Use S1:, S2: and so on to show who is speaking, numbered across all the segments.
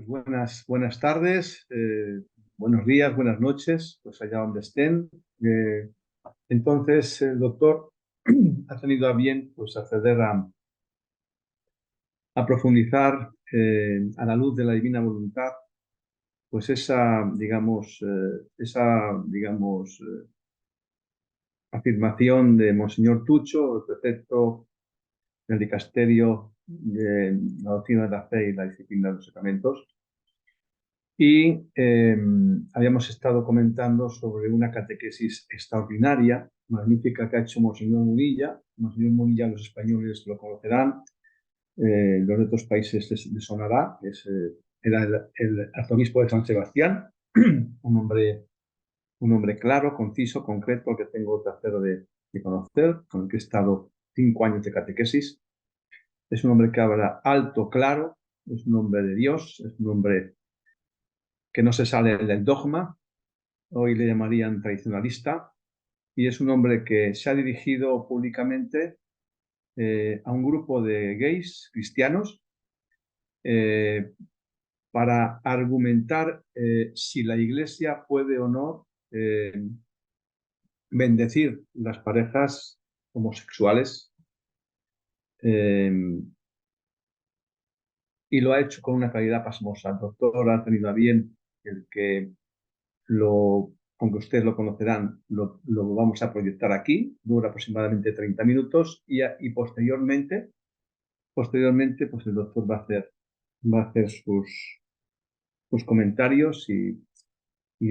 S1: Pues buenas tardes, buenos días, buenas noches, pues allá donde estén. Entonces, el doctor ha tenido a bien pues, acceder a profundizar a la luz de la divina voluntad, pues afirmación de Monseñor Tucho, el prefecto del dicasterio de la doctrina de la fe y la disciplina de los sacramentos. Y habíamos estado comentando sobre una catequesis extraordinaria, magnífica, que ha hecho Monseñor Munilla. Monseñor Munilla, los españoles lo conocerán, los de otros países les sonará. Era el arzobispo de San Sebastián, un hombre claro, conciso, concreto, que tengo el placer de conocer, con el que he estado 5 años de catequesis. Es un hombre que habla alto, claro, es un hombre de Dios, es un hombre que no se sale del dogma, hoy le llamarían tradicionalista, y es un hombre que se ha dirigido públicamente a un grupo de gays cristianos eh, para argumentar si la Iglesia puede o no bendecir las parejas homosexuales, y lo ha hecho con una claridad pasmosa. El doctor ha tenido a bien el que aunque ustedes lo conocerán, lo vamos a proyectar aquí, dura aproximadamente 30 minutos y posteriormente, pues el doctor va a hacer sus comentarios y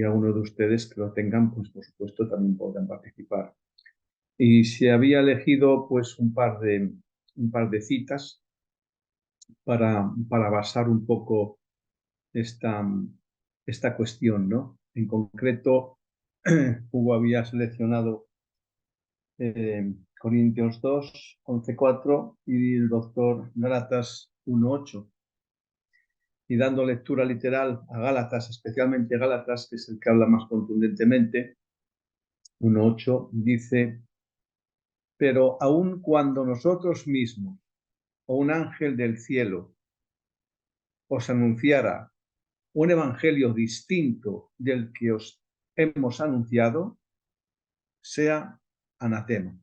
S1: algunos de ustedes que lo tengan, pues por supuesto también podrán participar. Y se había elegido pues un par de citas para basar un poco esta cuestión, ¿no? En concreto, Hugo había seleccionado Corintios 2, 11:4 y el doctor Gálatas 1:8. Y dando lectura literal a Gálatas, especialmente Gálatas, que es el que habla más contundentemente, 1:8 dice: pero aun cuando nosotros mismos o un ángel del cielo os anunciara un evangelio distinto del que os hemos anunciado, sea anatema.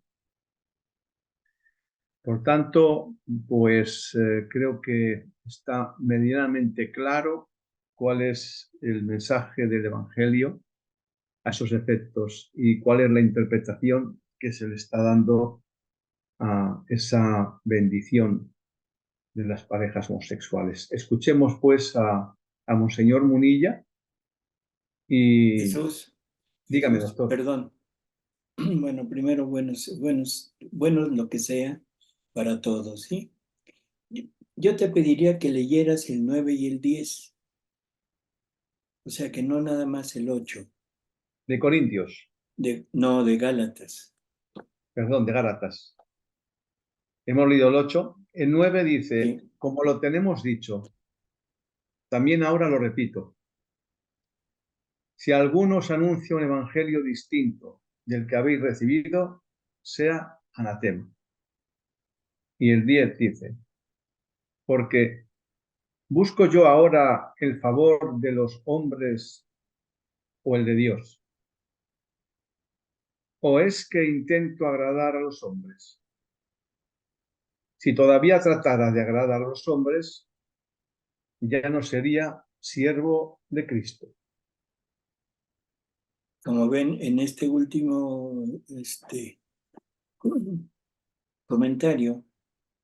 S1: Por tanto, pues creo que está medianamente claro cuál es el mensaje del evangelio a esos efectos y cuál es la interpretación que se le está dando a esa bendición de las parejas homosexuales. Escuchemos pues a Monseñor Munilla y
S2: Jesús,
S1: dígame, doctor.
S2: perdón. Bueno, primero buenos lo que sea para todos, ¿sí? Yo te pediría que leyeras el 9 y el 10, o sea que no nada más el 8,
S1: De Corintios,
S2: no, de Gálatas.
S1: perdón, de Gálatas. Hemos leído el 8. El 9 dice:
S2: ¿Sí?
S1: como lo tenemos dicho, también ahora lo repito. Si alguno os anuncia un evangelio distinto del que habéis recibido, sea anatema. Y el 10 dice: porque ¿busco yo ahora el favor de los hombres o el de Dios? ¿O es que intento agradar a los hombres? Si todavía tratara de agradar a los hombres, ya no sería siervo de Cristo.
S2: Como ven, en este último comentario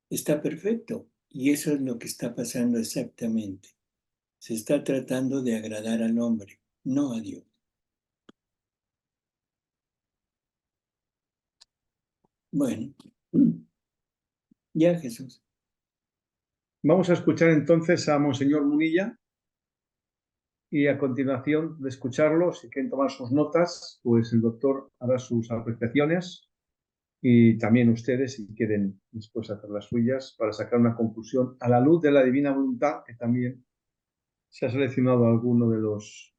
S2: está perfecto. Y eso es lo que está pasando exactamente. Se está tratando de agradar al hombre, no a Dios. Bueno, ya Jesús.
S1: Vamos a escuchar entonces a Monseñor Munilla y a continuación de escucharlo, si quieren tomar sus notas, pues el doctor hará sus apreciaciones y también ustedes, si quieren después hacer las suyas, para sacar una conclusión a la luz de la divina voluntad, que también se ha seleccionado alguno de los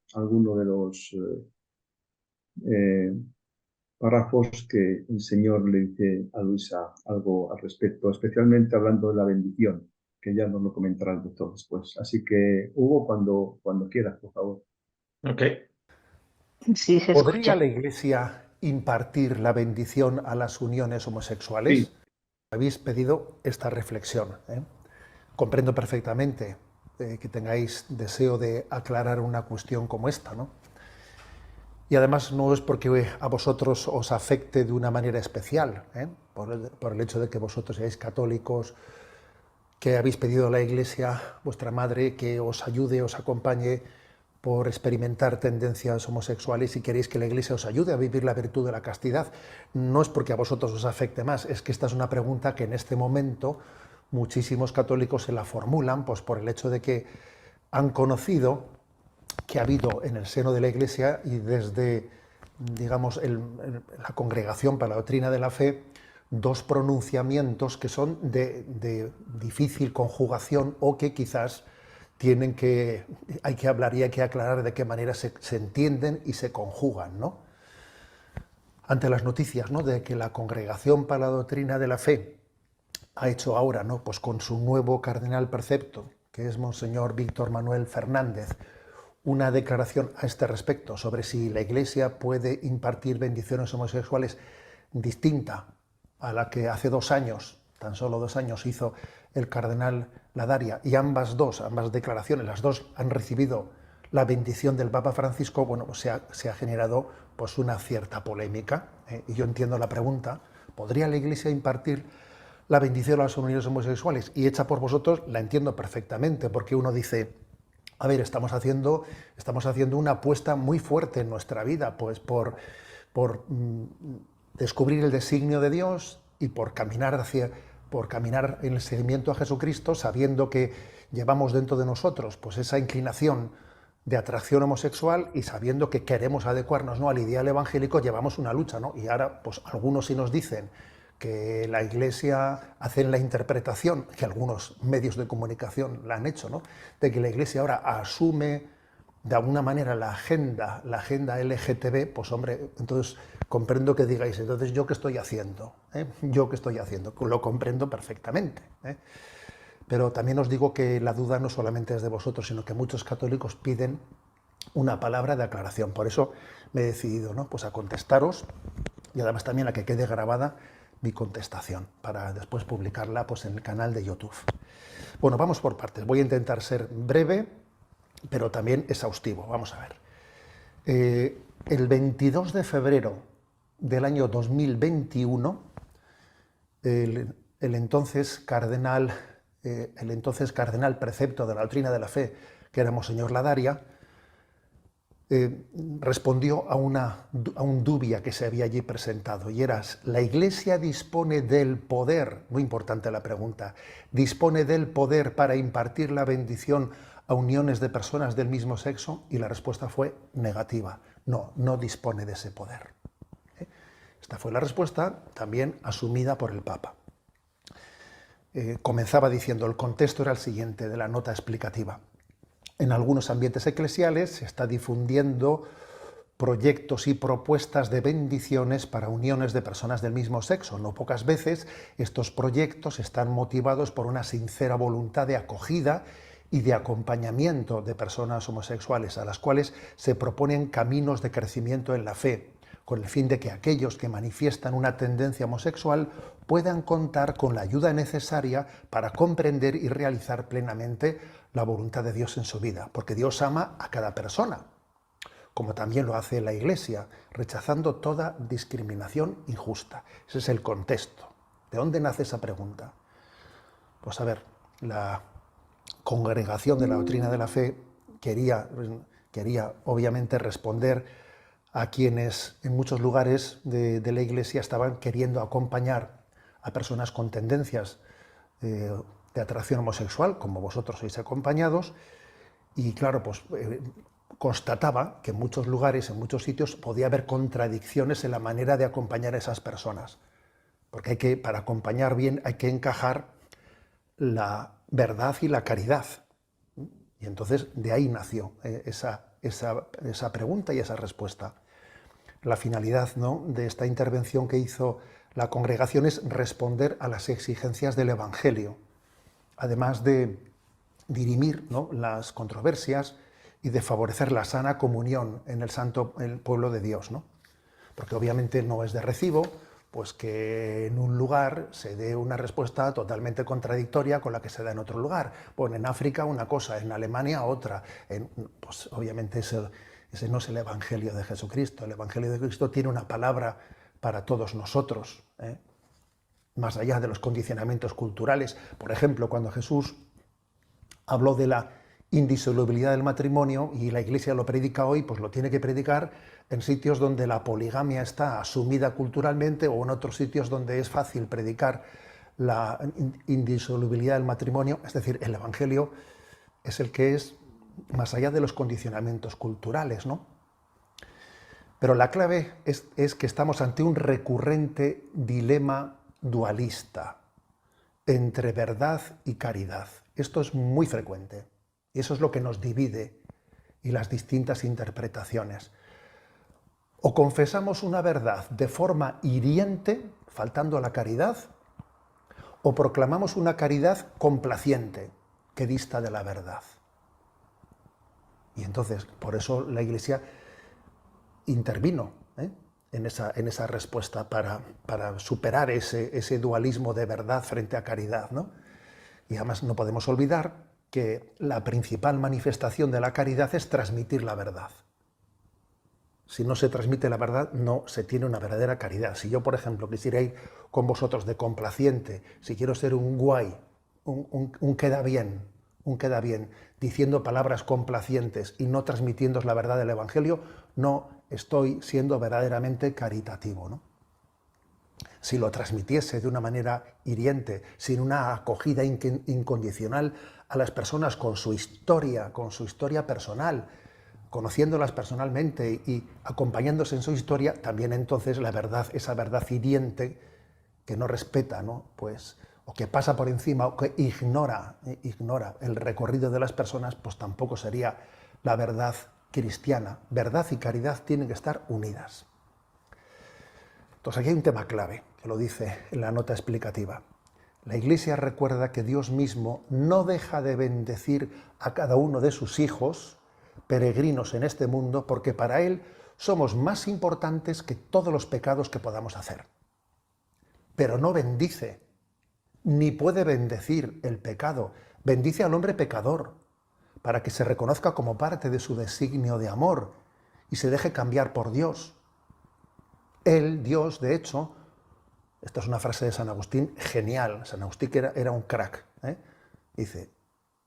S1: párrafos que el Señor le dice a Luisa algo al respecto, especialmente hablando de la bendición que ya nos lo comentará el doctor después. Así que, Hugo, cuando quieras, por favor.
S3: Ok.
S4: Sí, se
S5: ¿Podría
S4: escucha.
S5: la Iglesia impartir la bendición a las uniones homosexuales?
S1: Sí,
S5: Habéis pedido esta reflexión, ¿eh? Comprendo perfectamente que tengáis deseo de aclarar una cuestión como esta, ¿no? Y además no es porque a vosotros os afecte de una manera especial, ¿eh? Por el hecho de que vosotros seáis católicos, que habéis pedido a la Iglesia, vuestra madre, que os ayude, os acompañe por experimentar tendencias homosexuales y queréis que la Iglesia os ayude a vivir la virtud de la castidad. No es porque a vosotros os afecte más, es que esta es una pregunta que en este momento muchísimos católicos se la formulan pues, por el hecho de que han conocido que ha habido en el seno de la Iglesia y desde, digamos, la Congregación para la Doctrina de la Fe, dos pronunciamientos que son de difícil conjugación o que quizás hay que hablar y hay que aclarar de qué manera se entienden y se conjugan, ¿no? Ante las noticias, ¿no?, de que la Congregación para la Doctrina de la Fe ha hecho ahora, ¿no?, pues con su nuevo cardenal precepto, que es Monseñor Víctor Manuel Fernández, una declaración a este respecto sobre si la Iglesia puede impartir bendiciones homosexuales distinta a la que hace 2 años, tan solo 2 años, hizo el cardenal Ladaria, y ambas declaraciones, las dos han recibido la bendición del Papa Francisco. Bueno, pues se ha generado pues una cierta polémica, y yo entiendo la pregunta: ¿podría la Iglesia impartir la bendición a las uniones homosexuales? Y hecha por vosotros la entiendo perfectamente, porque uno dice, a ver, estamos haciendo una apuesta muy fuerte en nuestra vida, pues por descubrir el designio de Dios y por caminar en el seguimiento a Jesucristo, sabiendo que llevamos dentro de nosotros pues esa inclinación de atracción homosexual y sabiendo que queremos adecuarnos, ¿no?, al ideal evangélico. Llevamos una lucha, ¿no? Y ahora pues algunos sí nos dicen que la Iglesia hace la interpretación, que algunos medios de comunicación la han hecho, ¿no?, de que la Iglesia ahora asume de alguna manera la agenda LGTB. Pues hombre, entonces comprendo que digáis, entonces ¿yo qué estoy haciendo? ¿Yo qué estoy haciendo? Lo comprendo perfectamente, ¿eh? Pero también os digo que la duda no solamente es de vosotros, sino que muchos católicos piden una palabra de aclaración. Por eso me he decidido, ¿no?, pues a contestaros, y además también a que quede grabada mi contestación para después publicarla pues en el canal de YouTube. Bueno, vamos por partes. Voy a intentar ser breve, pero también exhaustivo. Vamos a ver. El 22 de febrero del año 2021, el entonces cardenal precepto de la Doctrina de la Fe, que era Monseñor Ladaria, respondió a un dubia que se había allí presentado, y era: ¿la Iglesia dispone del poder? Muy importante la pregunta. ¿Dispone del poder para impartir la bendición a uniones de personas del mismo sexo? Y la respuesta fue negativa. No, no dispone de ese poder. Esta fue la respuesta, también asumida por el Papa. Comenzaba diciendo, el contexto era el siguiente de la nota explicativa: en algunos ambientes eclesiales se está difundiendo proyectos y propuestas de bendiciones para uniones de personas del mismo sexo. No pocas veces estos proyectos están motivados por una sincera voluntad de acogida y de acompañamiento de personas homosexuales, a las cuales se proponen caminos de crecimiento en la fe, con el fin de que aquellos que manifiestan una tendencia homosexual puedan contar con la ayuda necesaria para comprender y realizar plenamente la voluntad de Dios en su vida, porque Dios ama a cada persona, como también lo hace la Iglesia, rechazando toda discriminación injusta. Ese es el contexto. ¿De dónde nace esa pregunta? Pues a ver, la Congregación de la Doctrina de la Fe quería obviamente responder a quienes en muchos lugares de la Iglesia estaban queriendo acompañar a personas con tendencias de atracción homosexual, como vosotros sois acompañados, y claro, pues constataba que en muchos lugares, en muchos sitios, podía haber contradicciones en la manera de acompañar a esas personas, porque para acompañar bien hay que encajar la verdad y la caridad. Y entonces de ahí nació esa pregunta y esa respuesta. La finalidad, ¿no?, de esta intervención que hizo la congregación es responder a las exigencias del Evangelio, además de dirimir, ¿no?, las controversias y de favorecer la sana comunión en el pueblo de Dios, ¿no? Porque obviamente no es de recibo pues que en un lugar se dé una respuesta totalmente contradictoria con la que se da en otro lugar. Bueno, en África una cosa, en Alemania otra. Pues obviamente ese no es el Evangelio de Jesucristo. El Evangelio de Cristo tiene una palabra para todos nosotros, ¿eh? Más allá de los condicionamientos culturales. Por ejemplo, cuando Jesús habló de la indisolubilidad del matrimonio, y la Iglesia lo predica hoy, pues lo tiene que predicar en sitios donde la poligamia está asumida culturalmente, o en otros sitios donde es fácil predicar la indisolubilidad del matrimonio. Es decir, el Evangelio es el que es más allá de los condicionamientos culturales, ¿no? Pero la clave es que estamos ante un recurrente dilema dualista entre verdad y caridad. Esto es muy frecuente. Y eso es lo que nos divide y las distintas interpretaciones. O confesamos una verdad de forma hiriente, faltando a la caridad, o proclamamos una caridad complaciente, que dista de la verdad. Y entonces, por eso la Iglesia intervino, ¿eh?, en esa respuesta para superar ese dualismo de verdad frente a caridad, ¿no? Y además no podemos olvidar que la principal manifestación de la caridad es transmitir la verdad. Si no se transmite la verdad, no se tiene una verdadera caridad. Si yo, por ejemplo, quisiera ir con vosotros de complaciente, si quiero ser un guay, un queda bien, diciendo palabras complacientes y no transmitiendo la verdad del Evangelio, no estoy siendo verdaderamente caritativo, ¿no? Si lo transmitiese de una manera hiriente, sin una acogida incondicional a las personas con su historia personal, conociéndolas personalmente y acompañándose en su historia, también entonces la verdad, esa verdad hiriente que no respeta, ¿no?, pues, o que pasa por encima, o que ignora el recorrido de las personas, pues tampoco sería la verdad cristiana. Verdad y caridad tienen que estar unidas. Entonces aquí hay un tema clave, que lo dice en la nota explicativa. La Iglesia recuerda que Dios mismo no deja de bendecir a cada uno de sus hijos, peregrinos en este mundo, porque para Él somos más importantes que todos los pecados que podamos hacer. Pero no bendice, ni puede bendecir el pecado. Bendice al hombre pecador, para que se reconozca como parte de su designio de amor y se deje cambiar por Dios. Él, Dios, de hecho, esta es una frase de San Agustín genial. San Agustín era un crack, ¿eh? Dice,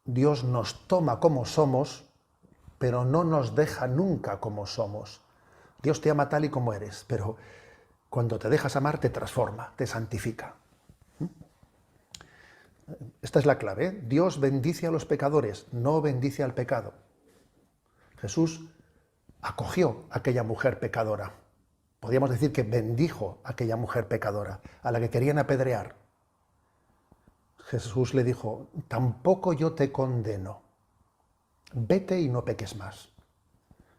S5: Dios nos toma como somos, pero no nos deja nunca como somos. Dios te ama tal y como eres, pero cuando te dejas amar te transforma, te santifica. Esta es la clave, ¿eh? Dios bendice a los pecadores, no bendice al pecado. Jesús acogió a aquella mujer pecadora. Podríamos decir que bendijo a aquella mujer pecadora, a la que querían apedrear. Jesús le dijo, tampoco yo te condeno, vete y no peques más.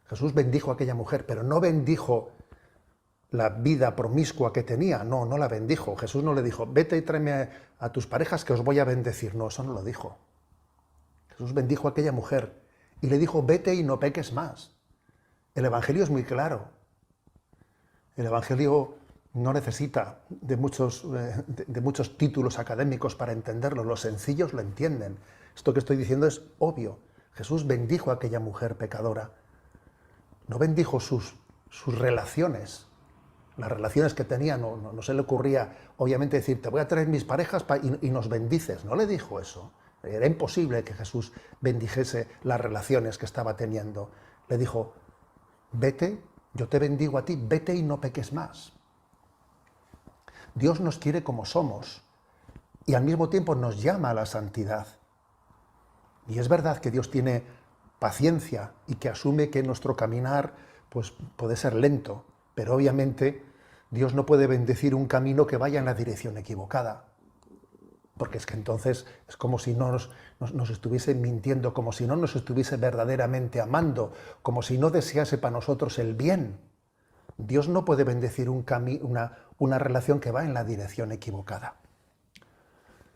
S5: Jesús bendijo a aquella mujer, pero no bendijo la vida promiscua que tenía, no la bendijo. Jesús no le dijo, vete y tráeme a tus parejas que os voy a bendecir. No, eso no lo dijo. Jesús bendijo a aquella mujer y le dijo, vete y no peques más. El Evangelio es muy claro. El Evangelio no necesita de muchos títulos académicos para entenderlo. Los sencillos lo entienden. Esto que estoy diciendo es obvio. Jesús bendijo a aquella mujer pecadora. No bendijo sus relaciones. Las relaciones que tenía, no se le ocurría, obviamente, decir, te voy a traer mis parejas y nos bendices. No le dijo eso. Era imposible que Jesús bendijese las relaciones que estaba teniendo. Le dijo, vete, yo te bendigo a ti, vete y no peques más. Dios nos quiere como somos y al mismo tiempo nos llama a la santidad. Y es verdad que Dios tiene paciencia y que asume que nuestro caminar pues, puede ser lento, pero obviamente Dios no puede bendecir un camino que vaya en la dirección equivocada, porque es que entonces es como si no nos estuviese mintiendo, como si no nos estuviese verdaderamente amando, como si no desease para nosotros el bien. Dios no puede bendecir una relación que va en la dirección equivocada.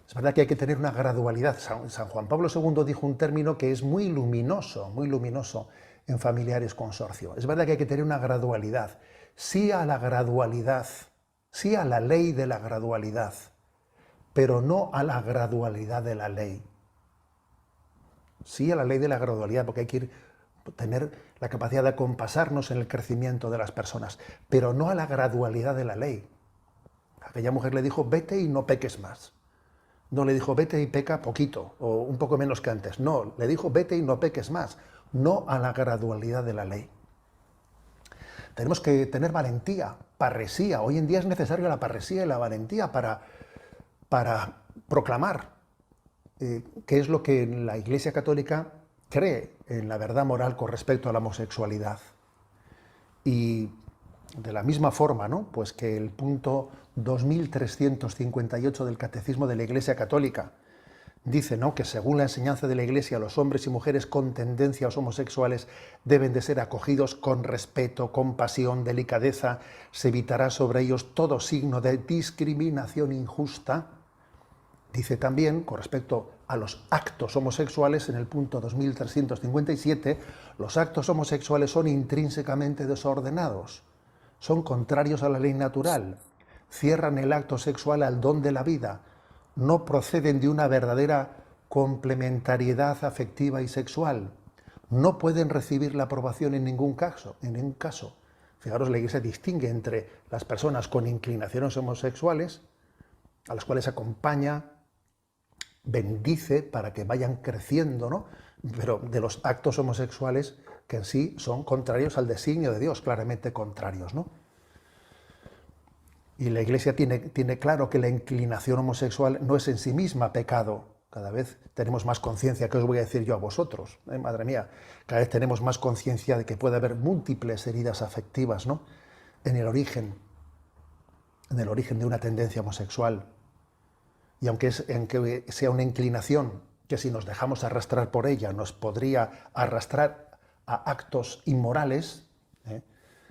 S5: Es verdad que hay que tener una gradualidad. San Juan Pablo II dijo un término que es muy luminoso en familiares consorcio. Es verdad que hay que tener una gradualidad. Sí a la gradualidad, sí a la ley de la gradualidad, pero no a la gradualidad de la ley. Sí a la ley de la gradualidad, porque hay que tener la capacidad de acompasarnos en el crecimiento de las personas, pero no a la gradualidad de la ley. Aquella mujer le dijo, vete y no peques más. No le dijo, vete y peca poquito, o un poco menos que antes. No, le dijo, vete y no peques más. No a la gradualidad de la ley. Tenemos que tener valentía, parresía. Hoy en día es necesaria la parresía y la valentía para proclamar qué es lo que la Iglesia Católica cree en la verdad moral con respecto a la homosexualidad. Y de la misma forma, ¿no?, pues que el punto 2358 del Catecismo de la Iglesia Católica dice, ¿no?, que según la enseñanza de la Iglesia, los hombres y mujeres con tendencias homosexuales deben de ser acogidos con respeto, compasión, delicadeza, se evitará sobre ellos todo signo de discriminación injusta. Dice también, con respecto a los actos homosexuales, en el punto 2357, los actos homosexuales son intrínsecamente desordenados, son contrarios a la ley natural, cierran el acto sexual al don de la vida, no proceden de una verdadera complementariedad afectiva y sexual, no pueden recibir la aprobación en ningún caso. Fijaros, la Iglesia distingue entre las personas con inclinaciones homosexuales, a las cuales acompaña, bendice para que vayan creciendo, ¿no?, pero de los actos homosexuales que en sí son contrarios al designio de Dios, claramente contrarios, ¿no? Y la Iglesia tiene claro que la inclinación homosexual no es en sí misma pecado. Cada vez tenemos más conciencia, ¿qué os voy a decir yo a vosotros? Madre mía, cada vez tenemos más conciencia de que puede haber múltiples heridas afectivas, ¿no?, en el origen de una tendencia homosexual. Y aunque sea una inclinación que si nos dejamos arrastrar por ella nos podría arrastrar a actos inmorales,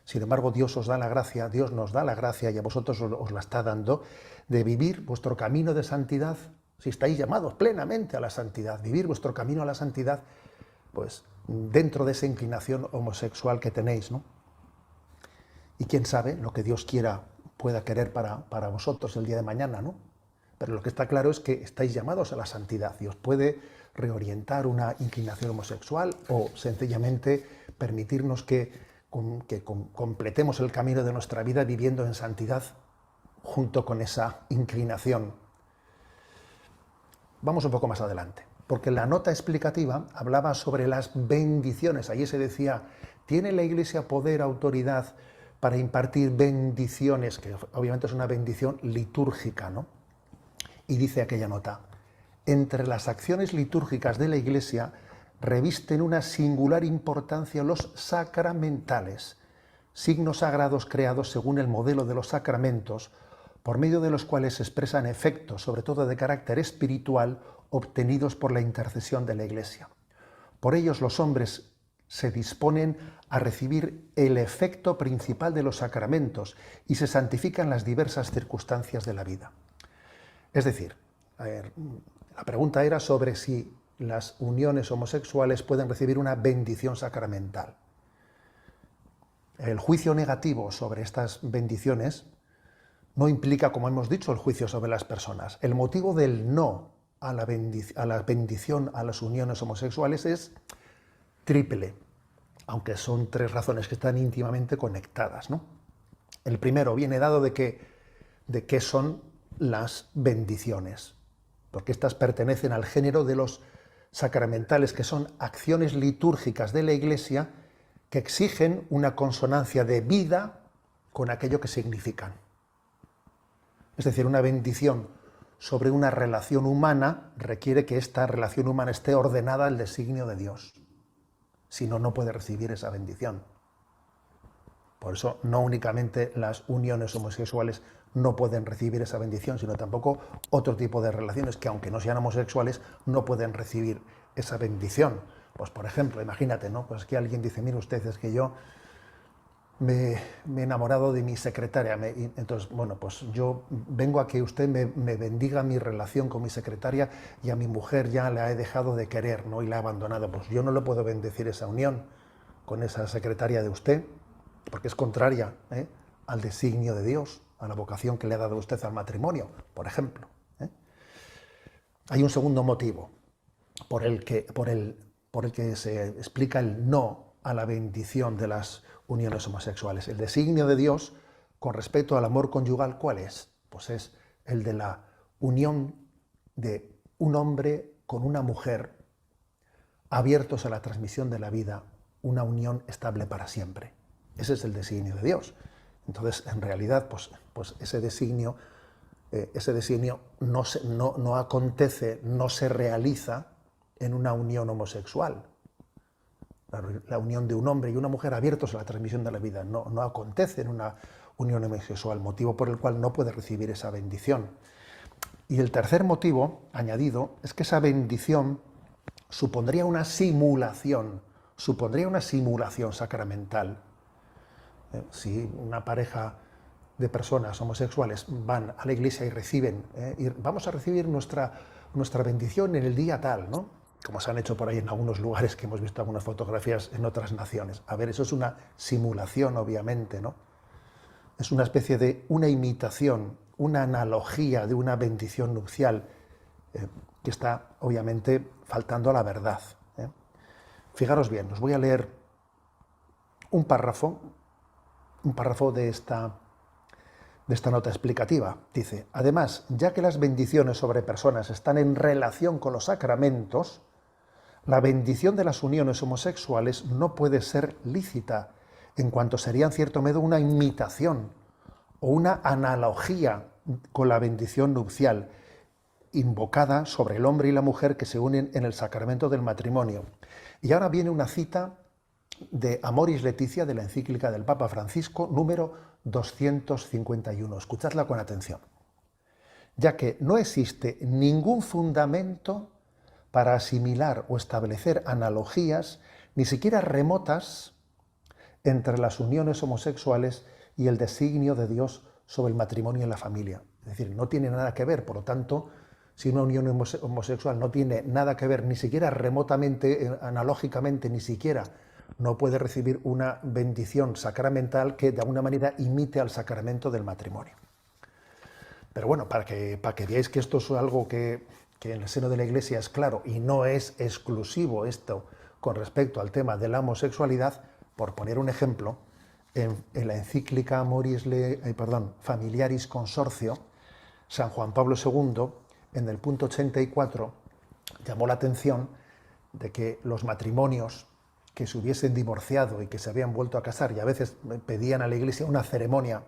S5: sin embargo Dios nos da la gracia y a vosotros os la está dando, de vivir vuestro camino de santidad, si estáis llamados plenamente a la santidad, vivir vuestro camino a la santidad, pues dentro de esa inclinación homosexual que tenéis, ¿no? Y quién sabe lo que Dios pueda querer para vosotros el día de mañana, ¿no? Pero lo que está claro es que estáis llamados a la santidad y os puede reorientar una inclinación homosexual o sencillamente permitirnos que completemos el camino de nuestra vida viviendo en santidad junto con esa inclinación. Vamos un poco más adelante, porque la nota explicativa hablaba sobre las bendiciones. Allí se decía, ¿tiene la Iglesia poder, autoridad para impartir bendiciones? Que obviamente es una bendición litúrgica, ¿no? Y dice aquella nota, entre las acciones litúrgicas de la Iglesia revisten una singular importancia los sacramentales, signos sagrados creados según el modelo de los sacramentos, por medio de los cuales se expresan efectos, sobre todo de carácter espiritual, obtenidos por la intercesión de la Iglesia. Por ellos los hombres se disponen a recibir el efecto principal de los sacramentos y se santifican las diversas circunstancias de la vida. Es decir, la pregunta era sobre si las uniones homosexuales pueden recibir una bendición sacramental. El juicio negativo sobre estas bendiciones no implica, como hemos dicho, el juicio sobre las personas. El motivo del no a la bendición a las uniones homosexuales es triple, aunque son tres razones que están íntimamente conectadas, ¿no? El primero viene dado de qué son las bendiciones, porque estas pertenecen al género de los sacramentales, que son acciones litúrgicas de la Iglesia que exigen una consonancia de vida con aquello que significan. Es decir, una bendición sobre una relación humana requiere que esta relación humana esté ordenada al designio de Dios. Si no, no puede recibir esa bendición. Por eso no únicamente las uniones homosexuales no pueden recibir esa bendición, sino tampoco otro tipo de relaciones que, aunque no sean homosexuales, no pueden recibir esa bendición. Pues, por ejemplo, imagínate, ¿no? Pues que alguien dice, mire usted, es que yo me he enamorado de mi secretaria. Entonces, bueno, pues yo vengo a que usted me bendiga mi relación con mi secretaria y a mi mujer ya la he dejado de querer, ¿no? Y la he abandonado. Pues yo no le puedo bendecir esa unión con esa secretaria de usted, porque es contraria, ¿eh?, al designio de Dios, a la vocación que le ha dado usted al matrimonio, por ejemplo, ¿eh? Hay un segundo motivo por el que se explica el no a la bendición de las uniones homosexuales. El designio de Dios con respecto al amor conyugal, ¿cuál es? Pues es el de la unión de un hombre con una mujer abiertos a la transmisión de la vida, una unión estable para siempre. Ese es el designio de Dios. Entonces, en realidad, pues ese designio no acontece, no se realiza en una unión homosexual. La unión de un hombre y una mujer abiertos a la transmisión de la vida no acontece en una unión homosexual, motivo por el cual no puede recibir esa bendición. Y el tercer motivo añadido es que esa bendición supondría una simulación sacramental. Si una pareja de personas homosexuales van a la iglesia y reciben, vamos a recibir nuestra bendición en el día tal, ¿no? Como se han hecho por ahí en algunos lugares, que hemos visto algunas fotografías en otras naciones. A ver, eso es una simulación, obviamente, ¿no? Es una especie de una imitación, una analogía de una bendición nupcial, que está, obviamente, faltando a la verdad, ¿eh? Fijaros bien, os voy a leer un párrafo de esta nota explicativa. Dice: además, ya que las bendiciones sobre personas están en relación con los sacramentos, la bendición de las uniones homosexuales no puede ser lícita, en cuanto sería en cierto modo una imitación o una analogía con la bendición nupcial invocada sobre el hombre y la mujer que se unen en el sacramento del matrimonio. Y ahora viene una cita de Amoris Laetitia, de la encíclica del Papa Francisco, número 251. Escuchadla con atención. Ya que no existe ningún fundamento para asimilar o establecer analogías, ni siquiera remotas, entre las uniones homosexuales y el designio de Dios sobre el matrimonio y la familia. Es decir, no tiene nada que ver, por lo tanto, si una unión homosexual no tiene nada que ver, ni siquiera remotamente, analógicamente, ni siquiera, no puede recibir una bendición sacramental que de alguna manera imite al sacramento del matrimonio. Pero bueno, para que veáis que esto es algo que en el seno de la Iglesia es claro y no es exclusivo esto con respecto al tema de la homosexualidad, por poner un ejemplo, en la encíclica Familiaris Consortio, San Juan Pablo II, en el punto 84, llamó la atención de que los matrimonios que se hubiesen divorciado y que se habían vuelto a casar, y a veces pedían a la Iglesia una ceremonia.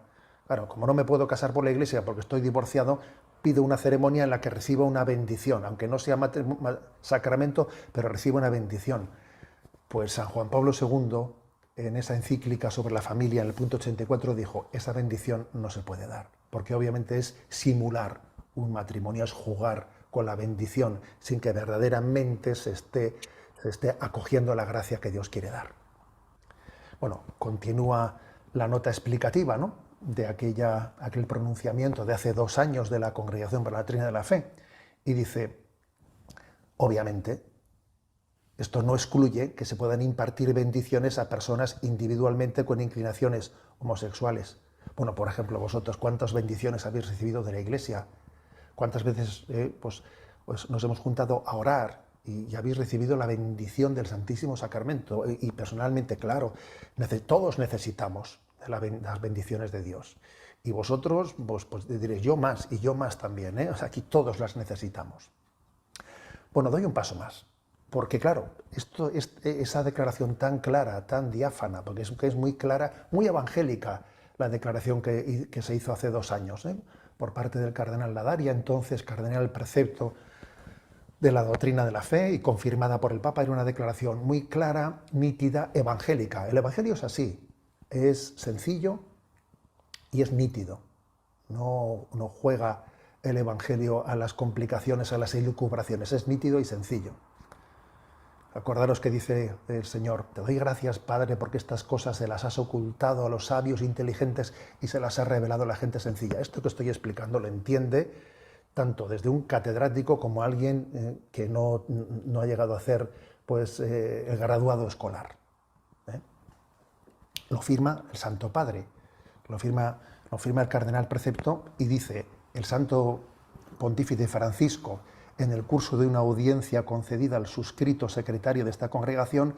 S5: Claro, como no me puedo casar por la Iglesia porque estoy divorciado, pido una ceremonia en la que reciba una bendición, aunque no sea sacramento, pero reciba una bendición. Pues San Juan Pablo II, en esa encíclica sobre la familia, en el punto 84, dijo: esa bendición no se puede dar, porque obviamente es simular un matrimonio, es jugar con la bendición sin que verdaderamente se esté acogiendo la gracia que Dios quiere dar. Bueno, continúa la nota explicativa, ¿no?, de aquel pronunciamiento de hace 2 años de la Congregación para la Doctrina de la Fe, y dice: obviamente, esto no excluye que se puedan impartir bendiciones a personas individualmente con inclinaciones homosexuales. Bueno, por ejemplo, vosotros, ¿cuántas bendiciones habéis recibido de la Iglesia? ¿Cuántas veces pues nos hemos juntado a orar y habéis recibido la bendición del Santísimo Sacramento? Y personalmente, claro, todos necesitamos las bendiciones de Dios. Y vosotros, pues diréis: yo más, y yo más también, ¿eh? O sea, aquí todos las necesitamos. Bueno, doy un paso más, porque claro, esa declaración tan clara, tan diáfana, porque es muy clara, muy evangélica, la declaración que se hizo hace 2 años, por parte del cardenal Ladaria, entonces cardenal precepto de la doctrina de la fe y confirmada por el Papa. Era una declaración muy clara, nítida, evangélica. El Evangelio es así, es sencillo y es nítido. No juega el Evangelio a las complicaciones, a las elucubraciones, es nítido y sencillo. Acordaros que dice el Señor: te doy gracias, Padre, porque estas cosas se las has ocultado a los sabios inteligentes y se las has revelado a la gente sencilla. Esto que estoy explicando lo entiende tanto desde un catedrático como alguien que no ha llegado a hacer pues, el graduado escolar. Lo firma el Santo Padre, lo firma el cardenal precepto, y dice el Santo Pontífice Francisco, en el curso de una audiencia concedida al suscrito secretario de esta congregación,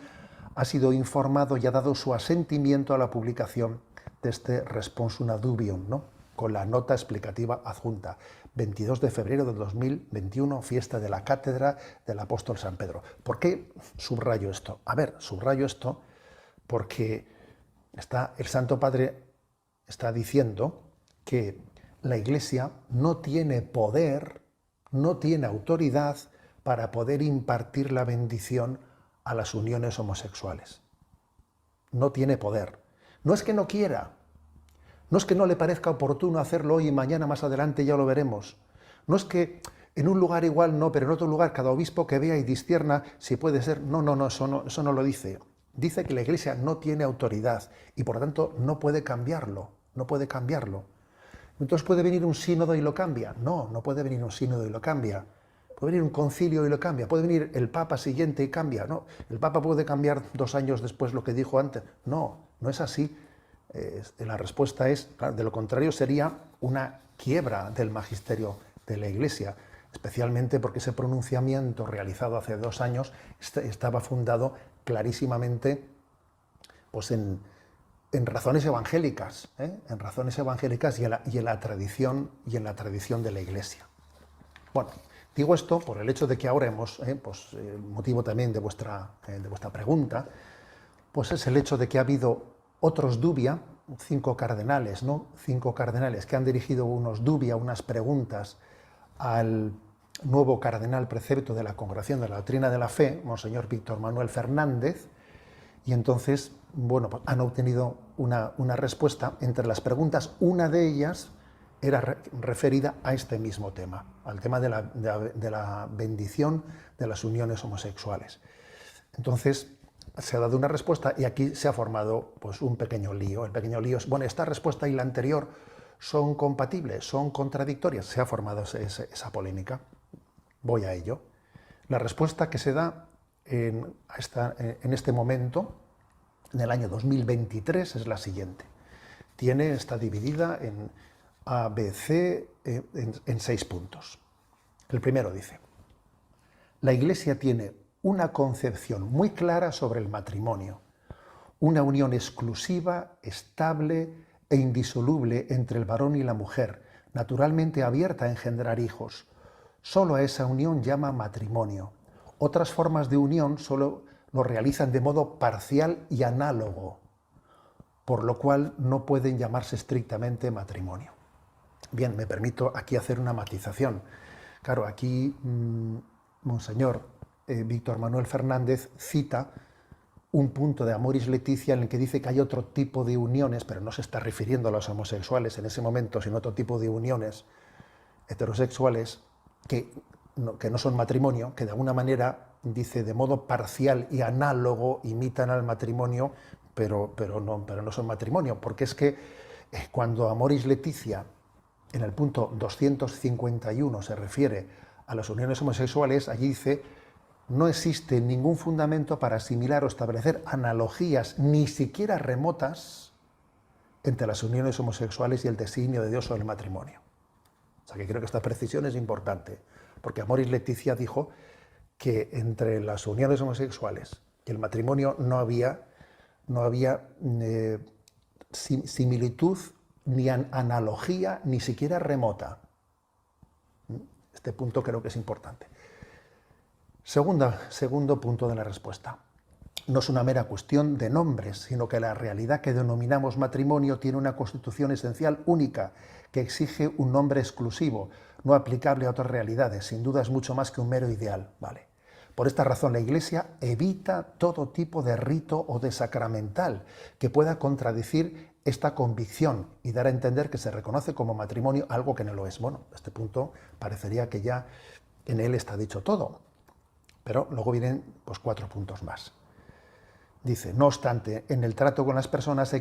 S5: ha sido informado y ha dado su asentimiento a la publicación de este Responsum Adubium, ¿no?, con la nota explicativa adjunta. 22 de febrero del 2021, fiesta de la Cátedra del Apóstol San Pedro. ¿Por qué subrayo esto? A ver, subrayo esto porque el Santo Padre está diciendo que la Iglesia no tiene poder, no tiene autoridad para poder impartir la bendición a las uniones homosexuales. No tiene poder. No es que no quiera, no es que no le parezca oportuno hacerlo hoy y mañana más adelante ya lo veremos. No es que en un lugar igual no, pero en otro lugar cada obispo que vea y discierna si puede ser. No, eso no lo dice. Dice que la Iglesia no tiene autoridad y por lo tanto no puede cambiarlo, no puede cambiarlo. Entonces, ¿puede venir un sínodo y lo cambia? No, no puede venir un sínodo y lo cambia. Puede venir un concilio y lo cambia. Puede venir el Papa siguiente y cambia. No, el Papa puede cambiar 2 años después lo que dijo antes. No, no es así. La respuesta es, claro, de lo contrario sería una quiebra del magisterio de la Iglesia, especialmente porque ese pronunciamiento realizado hace 2 años estaba fundado clarísimamente pues en razones evangélicas, en razones evangélicas y en la tradición de la Iglesia. Bueno, digo esto por el hecho de que ahora hemos, pues el motivo también de vuestra pregunta, pues es el hecho de que ha habido otros dubia, 5 cardenales, ¿no? 5 cardenales que han dirigido unos dubia, unas preguntas al nuevo cardenal precepto de la Congregación de la Doctrina de la Fe, Monseñor Víctor Manuel Fernández, y entonces, bueno, pues han obtenido una respuesta. Entre las preguntas, una de ellas era referida a este mismo tema, al tema de la bendición de las uniones homosexuales. Entonces, se ha dado una respuesta y aquí se ha formado pues, un pequeño lío. El pequeño lío es, bueno, esta respuesta y la anterior son compatibles, son contradictorias. Se ha formado esa polémica. Voy a ello. La respuesta que se da en este momento, en el año 2023, es la siguiente. Está dividida en A, B, C, en 6 puntos. El primero dice: la Iglesia tiene una concepción muy clara sobre el matrimonio, una unión exclusiva, estable e indisoluble entre el varón y la mujer, naturalmente abierta a engendrar hijos. Solo a esa unión llama matrimonio. Otras formas de unión solo lo realizan de modo parcial y análogo, por lo cual no pueden llamarse estrictamente matrimonio. Bien, me permito aquí hacer una matización. Claro, aquí Monseñor Víctor Manuel Fernández cita un punto de Amoris Laetitia en el que dice que hay otro tipo de uniones, pero no se está refiriendo a los homosexuales en ese momento, sino a otro tipo de uniones heterosexuales que no son matrimonio, que de alguna manera, dice, de modo parcial y análogo imitan al matrimonio, pero no son matrimonio, porque es que cuando Amoris Laetitia en el punto 251 se refiere a las uniones homosexuales, allí dice: no existe ningún fundamento para asimilar o establecer analogías, ni siquiera remotas, entre las uniones homosexuales y el designio de Dios sobre el matrimonio. O sea que creo que esta precisión es importante, porque Amoris Laetitia dijo que entre las uniones homosexuales y el matrimonio no había similitud, ni analogía, ni siquiera remota. Este punto creo que es importante. Segundo punto de la respuesta. No es una mera cuestión de nombres, sino que la realidad que denominamos matrimonio tiene una constitución esencial única, que exige un nombre exclusivo, no aplicable a otras realidades. Sin duda es mucho más que un mero ideal. Vale. Por esta razón la Iglesia evita todo tipo de rito o de sacramental que pueda contradecir esta convicción y dar a entender que se reconoce como matrimonio algo que no lo es. Bueno, este punto parecería que ya en él está dicho todo. Pero luego vienen pues 4 puntos más. Dice, no obstante, en el trato con las personas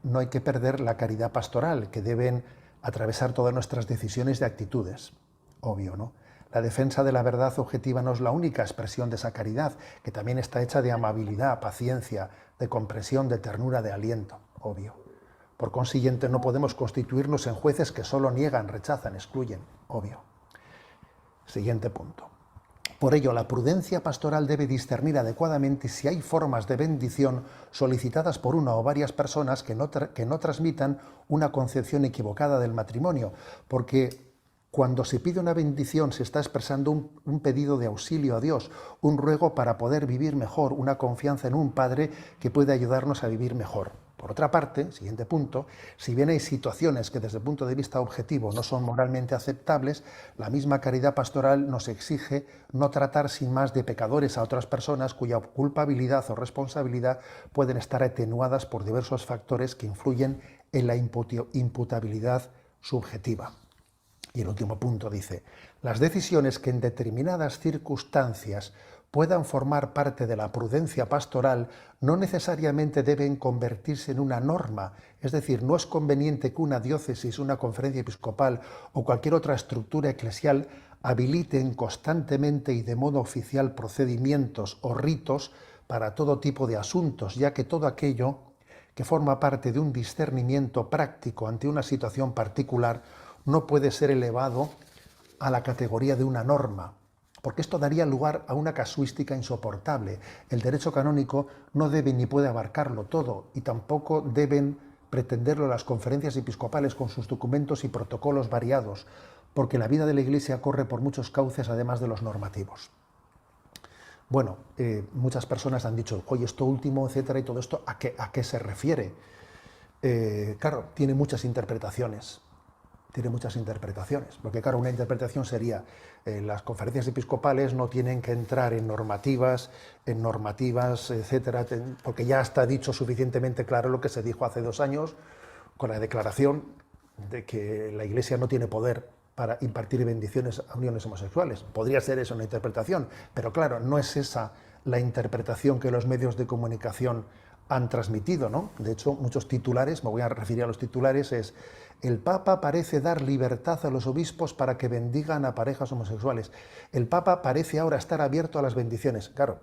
S5: no hay que perder la caridad pastoral, que deben atravesar todas nuestras decisiones y actitudes. Obvio, ¿no? La defensa de la verdad objetiva no es la única expresión de esa caridad, que también está hecha de amabilidad, paciencia, de comprensión, de ternura, de aliento. Obvio. Por consiguiente, no podemos constituirnos en jueces que solo niegan, rechazan, excluyen. Obvio. Siguiente punto. Por ello, la prudencia pastoral debe discernir adecuadamente si hay formas de bendición solicitadas por una o varias personas que no transmitan una concepción equivocada del matrimonio, porque cuando se pide una bendición se está expresando un pedido de auxilio a Dios, un ruego para poder vivir mejor, una confianza en un Padre que puede ayudarnos a vivir mejor. Por otra parte, siguiente punto, si bien hay situaciones que desde el punto de vista objetivo no son moralmente aceptables, la misma caridad pastoral nos exige no tratar sin más de pecadores a otras personas cuya culpabilidad o responsabilidad pueden estar atenuadas por diversos factores que influyen en la imputabilidad subjetiva. Y el último punto dice, las decisiones que en determinadas circunstancias puedan formar parte de la prudencia pastoral no necesariamente deben convertirse en una norma, es decir, no es conveniente que una diócesis, una conferencia episcopal o cualquier otra estructura eclesial habiliten constantemente y de modo oficial procedimientos o ritos para todo tipo de asuntos, ya que todo aquello que forma parte de un discernimiento práctico ante una situación particular no puede ser elevado a la categoría de una norma, porque esto daría lugar a una casuística insoportable. El derecho canónico no debe ni puede abarcarlo todo, y tampoco deben pretenderlo las conferencias episcopales con sus documentos y protocolos variados, porque la vida de la Iglesia corre por muchos cauces además de los normativos. Bueno, muchas personas han dicho, oye, esto último, etcétera, y todo esto, ¿a qué se refiere? Claro, tiene muchas interpretaciones. Tiene muchas interpretaciones, porque claro, una interpretación sería las conferencias episcopales no tienen que entrar en normativas, etcétera, porque ya está dicho suficientemente claro lo que se dijo hace 2 años con la declaración de que la Iglesia no tiene poder para impartir bendiciones a uniones homosexuales. Podría ser eso una interpretación, pero claro, no es esa la interpretación que los medios de comunicación han transmitido, ¿no? De hecho, muchos titulares, me voy a referir a los titulares, es el Papa parece dar libertad a los obispos para que bendigan a parejas homosexuales. El Papa parece ahora estar abierto a las bendiciones. Claro,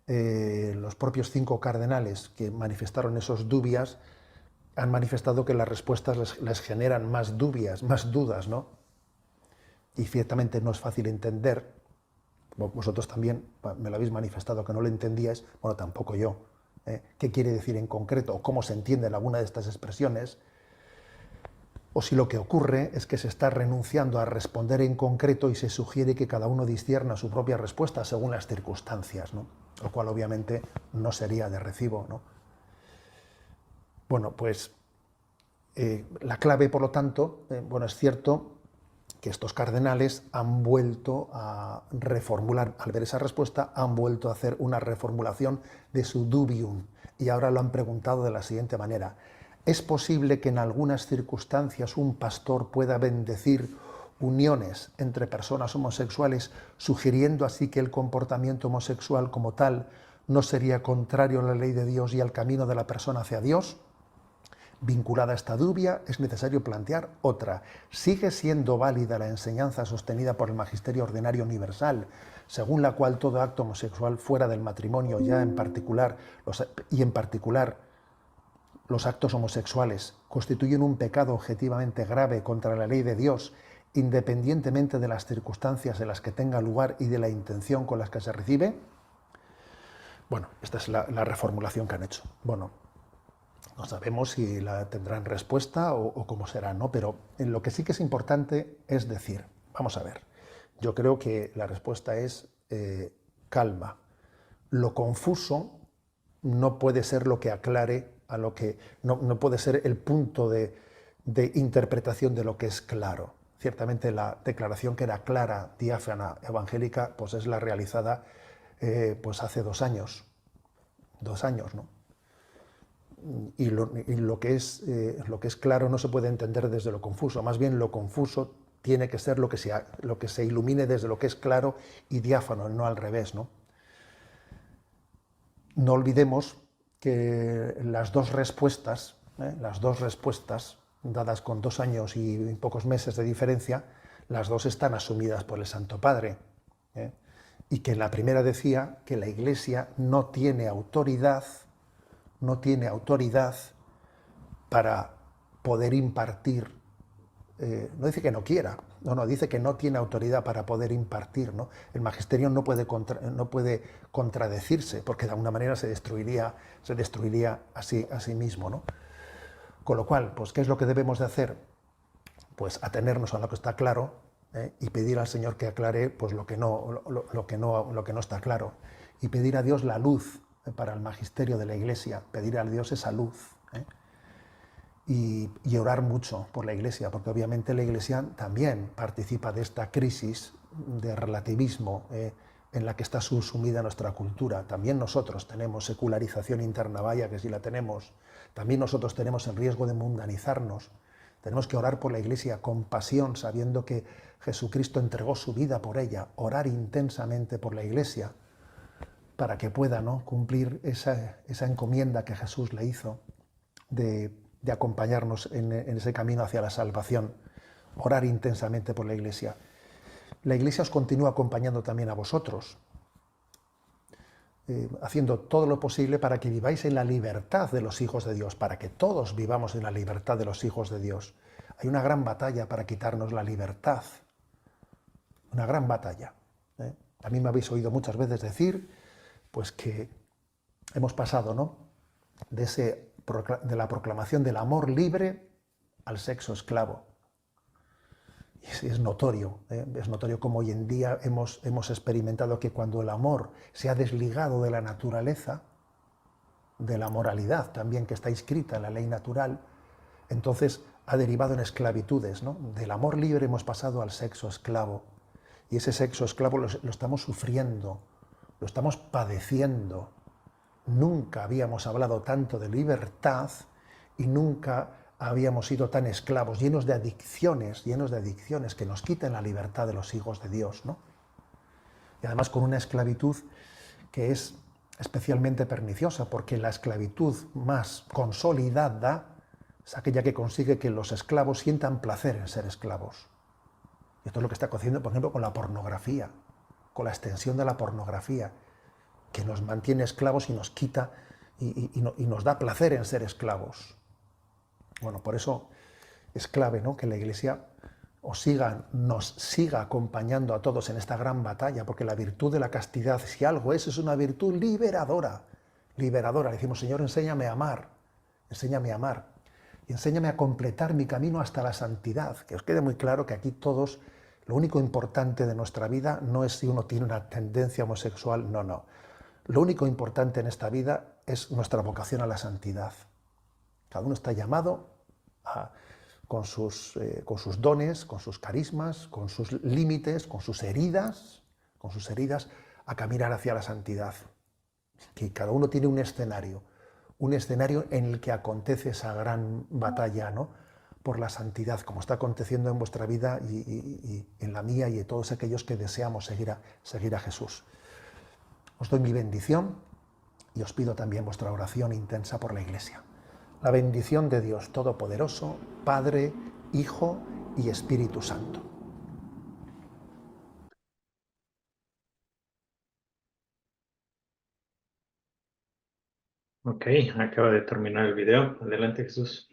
S5: los propios 5 cardenales que manifestaron esos dubias han manifestado que las respuestas les generan más dubias, más dudas, ¿no? Y ciertamente no es fácil entender. Vosotros también me lo habéis manifestado que no lo entendíais, bueno, tampoco yo. ¿Qué quiere decir en concreto? ¿O cómo se entiende alguna de estas expresiones? O si lo que ocurre es que se está renunciando a responder en concreto y se sugiere que cada uno discierna su propia respuesta según las circunstancias, ¿no? Lo cual obviamente no sería de recibo, ¿no? Bueno, pues la clave, por lo tanto, bueno, es cierto que estos cardenales han vuelto a reformular, al ver esa respuesta, han vuelto a hacer una reformulación de su dubium y ahora lo han preguntado de la siguiente manera. ¿Es posible que en algunas circunstancias un pastor pueda bendecir uniones entre personas homosexuales, sugiriendo así que el comportamiento homosexual como tal no sería contrario a la ley de Dios y al camino de la persona hacia Dios? Vinculada a esta dubia, es necesario plantear otra. ¿Sigue siendo válida la enseñanza sostenida por el Magisterio Ordinario Universal, según la cual todo acto homosexual fuera del matrimonio, en particular los actos homosexuales, constituyen un pecado objetivamente grave contra la ley de Dios, independientemente de las circunstancias en las que tenga lugar y de la intención con las que se recibe? Bueno, esta es la reformulación que han hecho. Bueno, no sabemos si la tendrán respuesta o cómo será, ¿no? Pero en lo que sí que es importante es decir, vamos a ver, yo creo que la respuesta es calma. Lo confuso no puede ser lo que aclare a lo que... No puede ser el punto de interpretación de lo que es claro. Ciertamente la declaración que era clara, diáfana, evangélica, pues es la realizada pues hace 2 años. 2 años, ¿no? Lo que es claro no se puede entender desde lo confuso. Más bien lo confuso Tiene que ser lo que se ilumine desde lo que es claro y diáfano, no al revés, ¿no? No olvidemos que las dos respuestas dadas con 2 años y pocos meses de diferencia, las dos están asumidas por el Santo Padre. ¿eh? Y que la primera decía que la Iglesia no tiene autoridad para poder impartir. No dice que no quiera, no, dice que no tiene autoridad para poder impartir, ¿no? El magisterio no puede contradecirse, porque de alguna manera se destruiría a sí mismo, ¿no? Con lo cual, pues, ¿qué es lo que debemos de hacer? Pues atenernos a lo que está claro, y pedir al Señor que aclare pues, lo que no está claro. Y pedir a Dios la luz para el magisterio de la Iglesia, pedir a Dios esa luz. Y orar mucho por la Iglesia, porque obviamente la Iglesia también participa de esta crisis de relativismo en la que está subsumida nuestra cultura. También nosotros tenemos secularización interna, vaya que sí la tenemos. También nosotros tenemos el riesgo de mundanizarnos. Tenemos que orar por la Iglesia con pasión, sabiendo que Jesucristo entregó su vida por ella. Orar intensamente por la Iglesia para que pueda, ¿no?, cumplir esa encomienda que Jesús le hizo de acompañarnos en ese camino hacia la salvación. Orar intensamente por la Iglesia. La Iglesia os continúa acompañando también a vosotros, haciendo todo lo posible para que viváis en la libertad de los hijos de Dios, para que todos vivamos en la libertad de los hijos de Dios. Hay una gran batalla para quitarnos la libertad, una gran batalla. A mí me habéis oído muchas veces decir pues, que hemos pasado, ¿no?, de la proclamación del amor libre al sexo esclavo. Y es notorio como hoy en día hemos experimentado que cuando el amor se ha desligado de la naturaleza, de la moralidad también que está inscrita en la ley natural, entonces ha derivado en esclavitudes, ¿no? Del amor libre hemos pasado al sexo esclavo. Y ese sexo esclavo lo estamos sufriendo, lo estamos padeciendo. Nunca habíamos hablado tanto de libertad y nunca habíamos sido tan esclavos, llenos de adicciones que nos quiten la libertad de los hijos de Dios, ¿no? Y además con una esclavitud que es especialmente perniciosa, porque la esclavitud más consolidada es aquella que consigue que los esclavos sientan placer en ser esclavos. Y esto es lo que está haciendo, por ejemplo, con la pornografía, con la extensión de la pornografía, que nos mantiene esclavos y nos quita y nos da placer en ser esclavos. Bueno, por eso es clave, ¿no?, que la Iglesia nos siga acompañando a todos en esta gran batalla, porque la virtud de la castidad, si algo es una virtud liberadora. Liberadora. Le decimos, Señor, enséñame a amar y enséñame a completar mi camino hasta la santidad. Que os quede muy claro que aquí todos, lo único importante de nuestra vida no es si uno tiene una tendencia homosexual, no. Lo único importante en esta vida es nuestra vocación a la santidad. Cada uno está llamado con sus dones, con sus carismas, con sus límites, con sus heridas, a caminar hacia la santidad. Que cada uno tiene un escenario en el que acontece esa gran batalla, ¿no?, por la santidad, como está aconteciendo en vuestra vida y en la mía y de todos aquellos que deseamos seguir a Jesús. Os doy mi bendición y os pido también vuestra oración intensa por la Iglesia. La bendición de Dios Todopoderoso, Padre, Hijo y Espíritu Santo.
S3: Ok, acaba de terminar el video. Adelante, Jesús.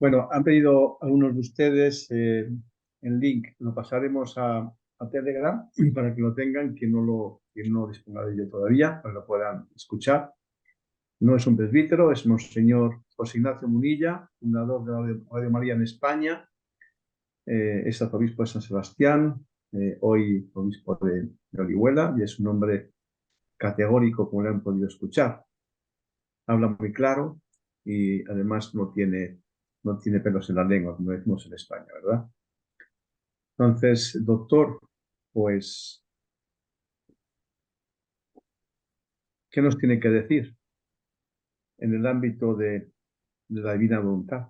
S1: Bueno, han pedido algunos de ustedes el link. Lo pasaremos a Telegram para que lo tengan, quien no disponga de ello todavía, para que lo puedan escuchar. No es un presbítero, es Monseñor José Ignacio Munilla, fundador de Radio María en España, es arzobispo de San Sebastián, hoy obispo de Orihuela, y es un hombre categórico, como lo han podido escuchar. Habla muy claro y además no tiene pelos en la lengua, como decimos en España, ¿verdad? Entonces, doctor, pues, ¿qué nos tiene que decir en el ámbito de la divina voluntad?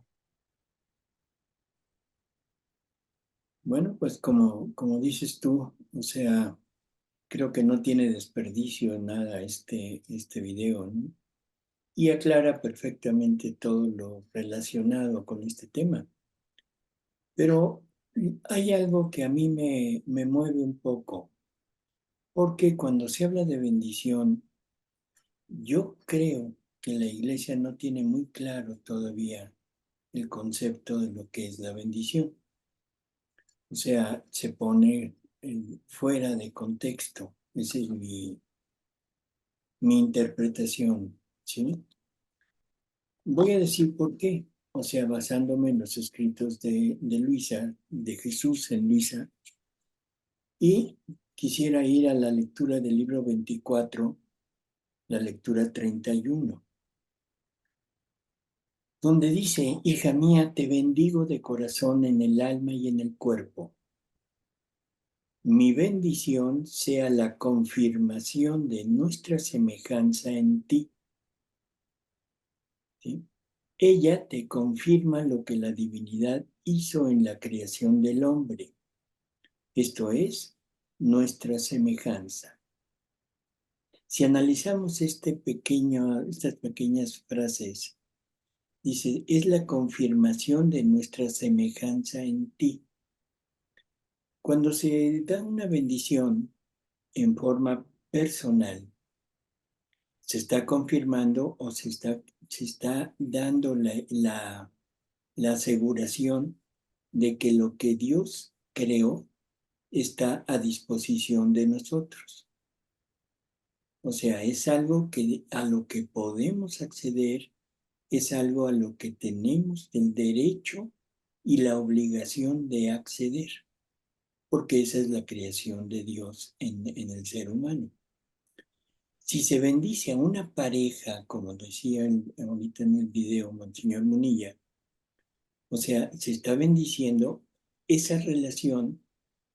S2: Bueno, pues como dices tú, o sea, creo que no tiene desperdicio en nada este video, ¿no? Y aclara perfectamente todo lo relacionado con este tema. Pero hay algo que a mí me mueve un poco, porque cuando se habla de bendición, yo creo que la iglesia no tiene muy claro todavía el concepto de lo que es la bendición. O sea, se pone fuera de contexto. Esa es mi interpretación, ¿sí? Voy a decir por qué. O sea, basándome en los escritos de Luisa, de Jesús en Luisa, y quisiera ir a la lectura del libro 24, la lectura 31, donde dice: hija mía, te bendigo de corazón en el alma y en el cuerpo. Mi bendición sea la confirmación de nuestra semejanza en ti. ¿Sí? Ella te confirma lo que la divinidad hizo en la creación del hombre, esto es, nuestra semejanza. Si analizamos estas pequeñas frases, dice, es la confirmación de nuestra semejanza en ti. Cuando se da una bendición en forma personal, se está confirmando o se está dando la aseguración de que lo que Dios creó está a disposición de nosotros. O sea, es algo a lo que podemos acceder, es algo a lo que tenemos el derecho y la obligación de acceder, porque esa es la creación de Dios en el ser humano. Si se bendice a una pareja, como decía ahorita en el video Monseñor Munilla, o sea, se está bendiciendo esa relación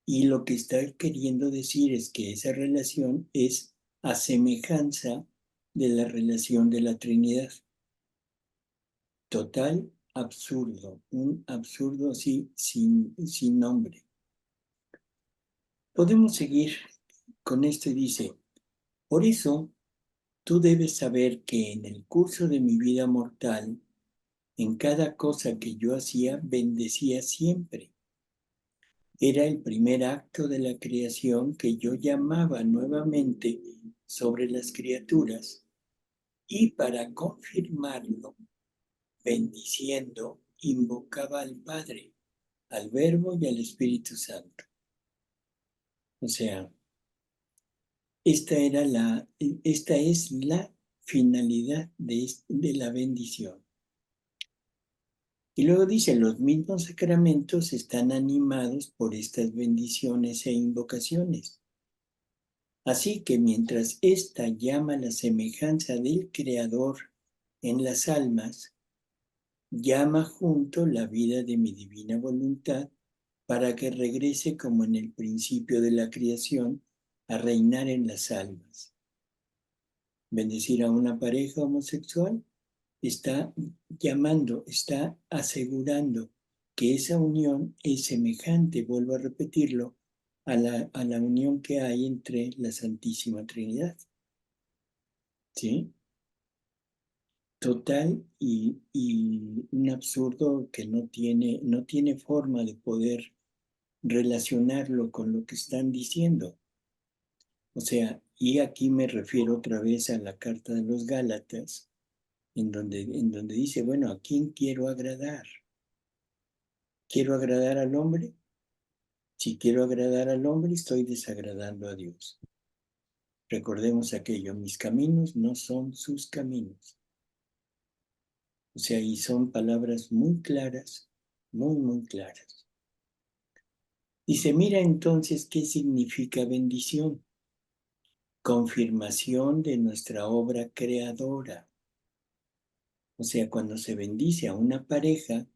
S2: y lo que está queriendo decir es que esa relación es a semejanza de la relación de la Trinidad. Total absurdo, un absurdo así sin nombre. Podemos seguir con esto y dice, por eso tú debes saber que en el curso de mi vida mortal, en cada cosa que yo hacía, bendecía siempre. Era el primer acto de la creación que yo llamaba nuevamente sobre las criaturas y para confirmarlo, bendiciendo, invocaba al Padre, al Verbo y al Espíritu Santo. O sea, esta es la finalidad de la bendición. Y luego dice, los mismos sacramentos están animados por estas bendiciones e invocaciones. Así que mientras ésta llama la semejanza del Creador en las almas, llama junto la vida de mi divina voluntad para que regrese como en el principio de la creación a reinar en las almas. Bendecir a una pareja homosexual está llamando, está asegurando que esa unión es semejante, vuelvo a repetirlo, a la unión que hay entre la Santísima Trinidad. ¿Sí? Total y un absurdo que no tiene forma de poder relacionarlo con lo que están diciendo. O sea, y aquí me refiero otra vez a la carta de los Gálatas, en donde dice, bueno, ¿a quién quiero agradar? ¿Quiero agradar al hombre? Si quiero agradar al hombre, estoy desagradando a Dios. Recordemos aquello, mis caminos no son sus caminos. O sea, y son palabras muy claras, muy, muy claras. Dice, mira entonces qué significa bendición. Confirmación de nuestra obra creadora. O sea, cuando se bendice a una pareja,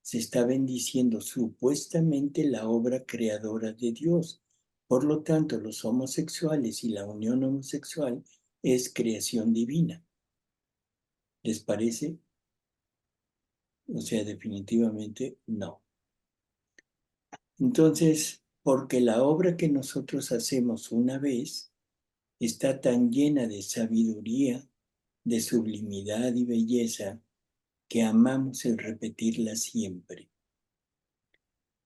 S2: se está bendiciendo supuestamente la obra creadora de Dios. Por lo tanto, los homosexuales y la unión homosexual es creación divina. ¿Les parece? O sea, definitivamente no. Entonces, porque la obra que nosotros hacemos una vez está tan llena de sabiduría, de sublimidad y belleza, que amamos el repetirla siempre.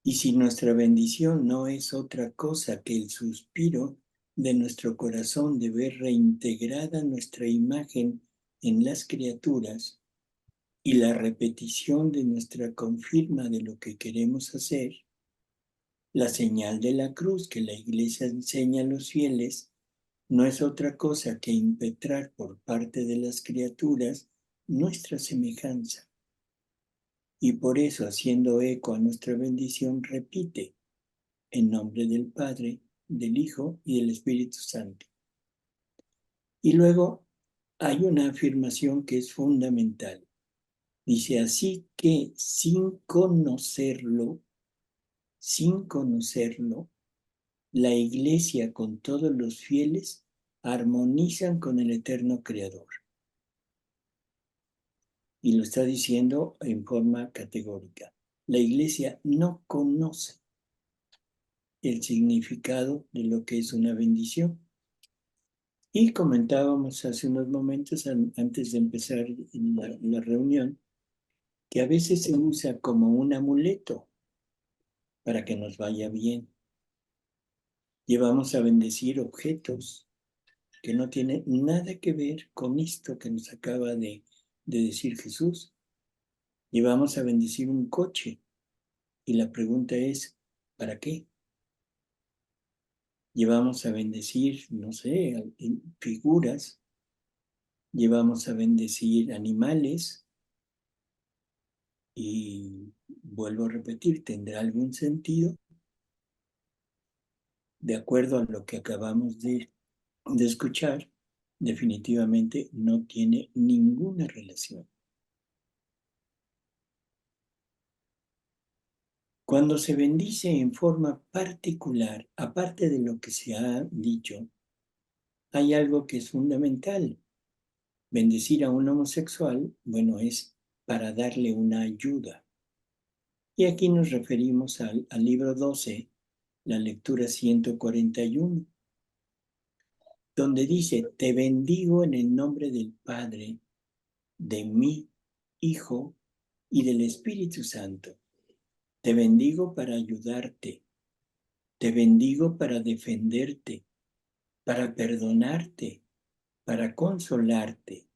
S2: Y si nuestra bendición no es otra cosa que el suspiro de nuestro corazón de ver reintegrada nuestra imagen en las criaturas y la repetición de nuestra confirma de lo que queremos hacer, la señal de la cruz que la Iglesia enseña a los fieles no es otra cosa que impetrar por parte de las criaturas nuestra semejanza. Y por eso, haciendo eco a nuestra bendición, repite, en nombre del Padre, del Hijo y del Espíritu Santo. Y luego hay una afirmación que es fundamental. Dice, así que sin conocerlo, la Iglesia con todos los fieles armonizan con el eterno Creador. Y lo está diciendo en forma categórica. La Iglesia no conoce el significado de lo que es una bendición. Y comentábamos hace unos momentos, antes de empezar la reunión, que a veces se usa como un amuleto para que nos vaya bien. Llevamos a bendecir objetos que no tienen nada que ver con esto que nos acaba de decir Jesús. Llevamos a bendecir un coche y la pregunta es, ¿para qué? Llevamos a bendecir, no sé, figuras, llevamos a bendecir animales y vuelvo a repetir, ¿tendrá algún sentido? De acuerdo a lo que acabamos de escuchar, definitivamente no tiene ninguna relación. Cuando se bendice en forma particular, aparte de lo que se ha dicho, hay algo que es fundamental. Bendecir a un homosexual, bueno, es para darle una ayuda. Y aquí nos referimos al libro 12, la lectura 141, donde dice, te bendigo en el nombre del Padre, de mi Hijo y del Espíritu Santo. Te bendigo para ayudarte, te bendigo para defenderte, para perdonarte, para consolarte,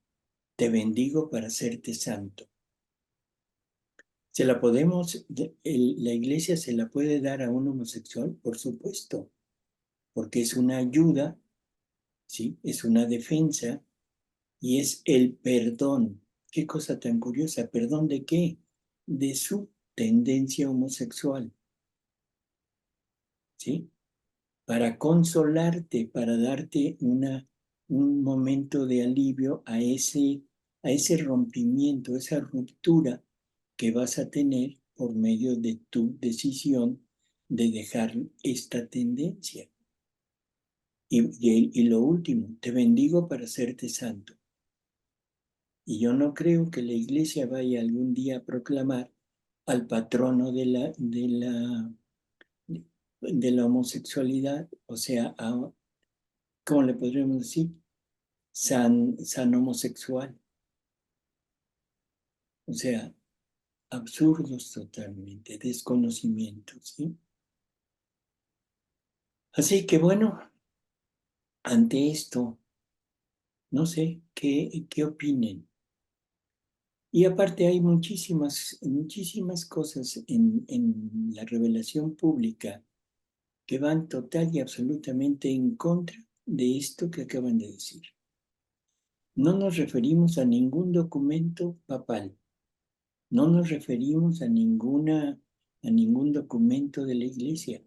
S2: te bendigo para hacerte santo. La Iglesia se la puede dar a un homosexual, por supuesto, porque es una ayuda, ¿sí? Es una defensa y es el perdón. Qué cosa tan curiosa, ¿perdón de qué? De su tendencia homosexual, ¿sí? Para consolarte, para darte un momento de alivio a ese rompimiento, esa ruptura que vas a tener por medio de tu decisión de dejar esta tendencia. Y lo último, te bendigo para hacerte santo. Y yo no creo que la Iglesia vaya algún día a proclamar al patrono de la homosexualidad, o sea, ¿cómo le podríamos decir? San homosexual. O sea, absurdos totalmente, desconocimientos, ¿sí? Así que bueno, ante esto, no sé qué opinen. Y aparte hay muchísimas cosas en la revelación pública que van total y absolutamente en contra de esto que acaban de decir. No nos referimos a ningún documento papal, no nos referimos a ningún documento de la Iglesia.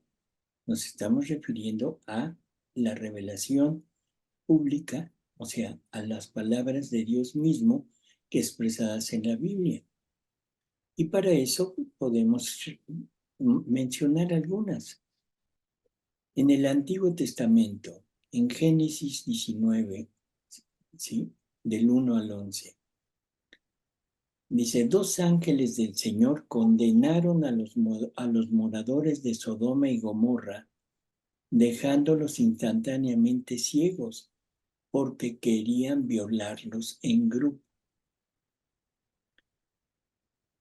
S2: Nos estamos refiriendo a la revelación pública, o sea, a las palabras de Dios mismo expresadas en la Biblia. Y para eso podemos mencionar algunas. En el Antiguo Testamento, en Génesis 19, ¿sí? Del 1 al 11, Dice, 2 ángeles del Señor condenaron a los moradores de Sodoma y Gomorra, dejándolos instantáneamente ciegos, porque querían violarlos en grupo.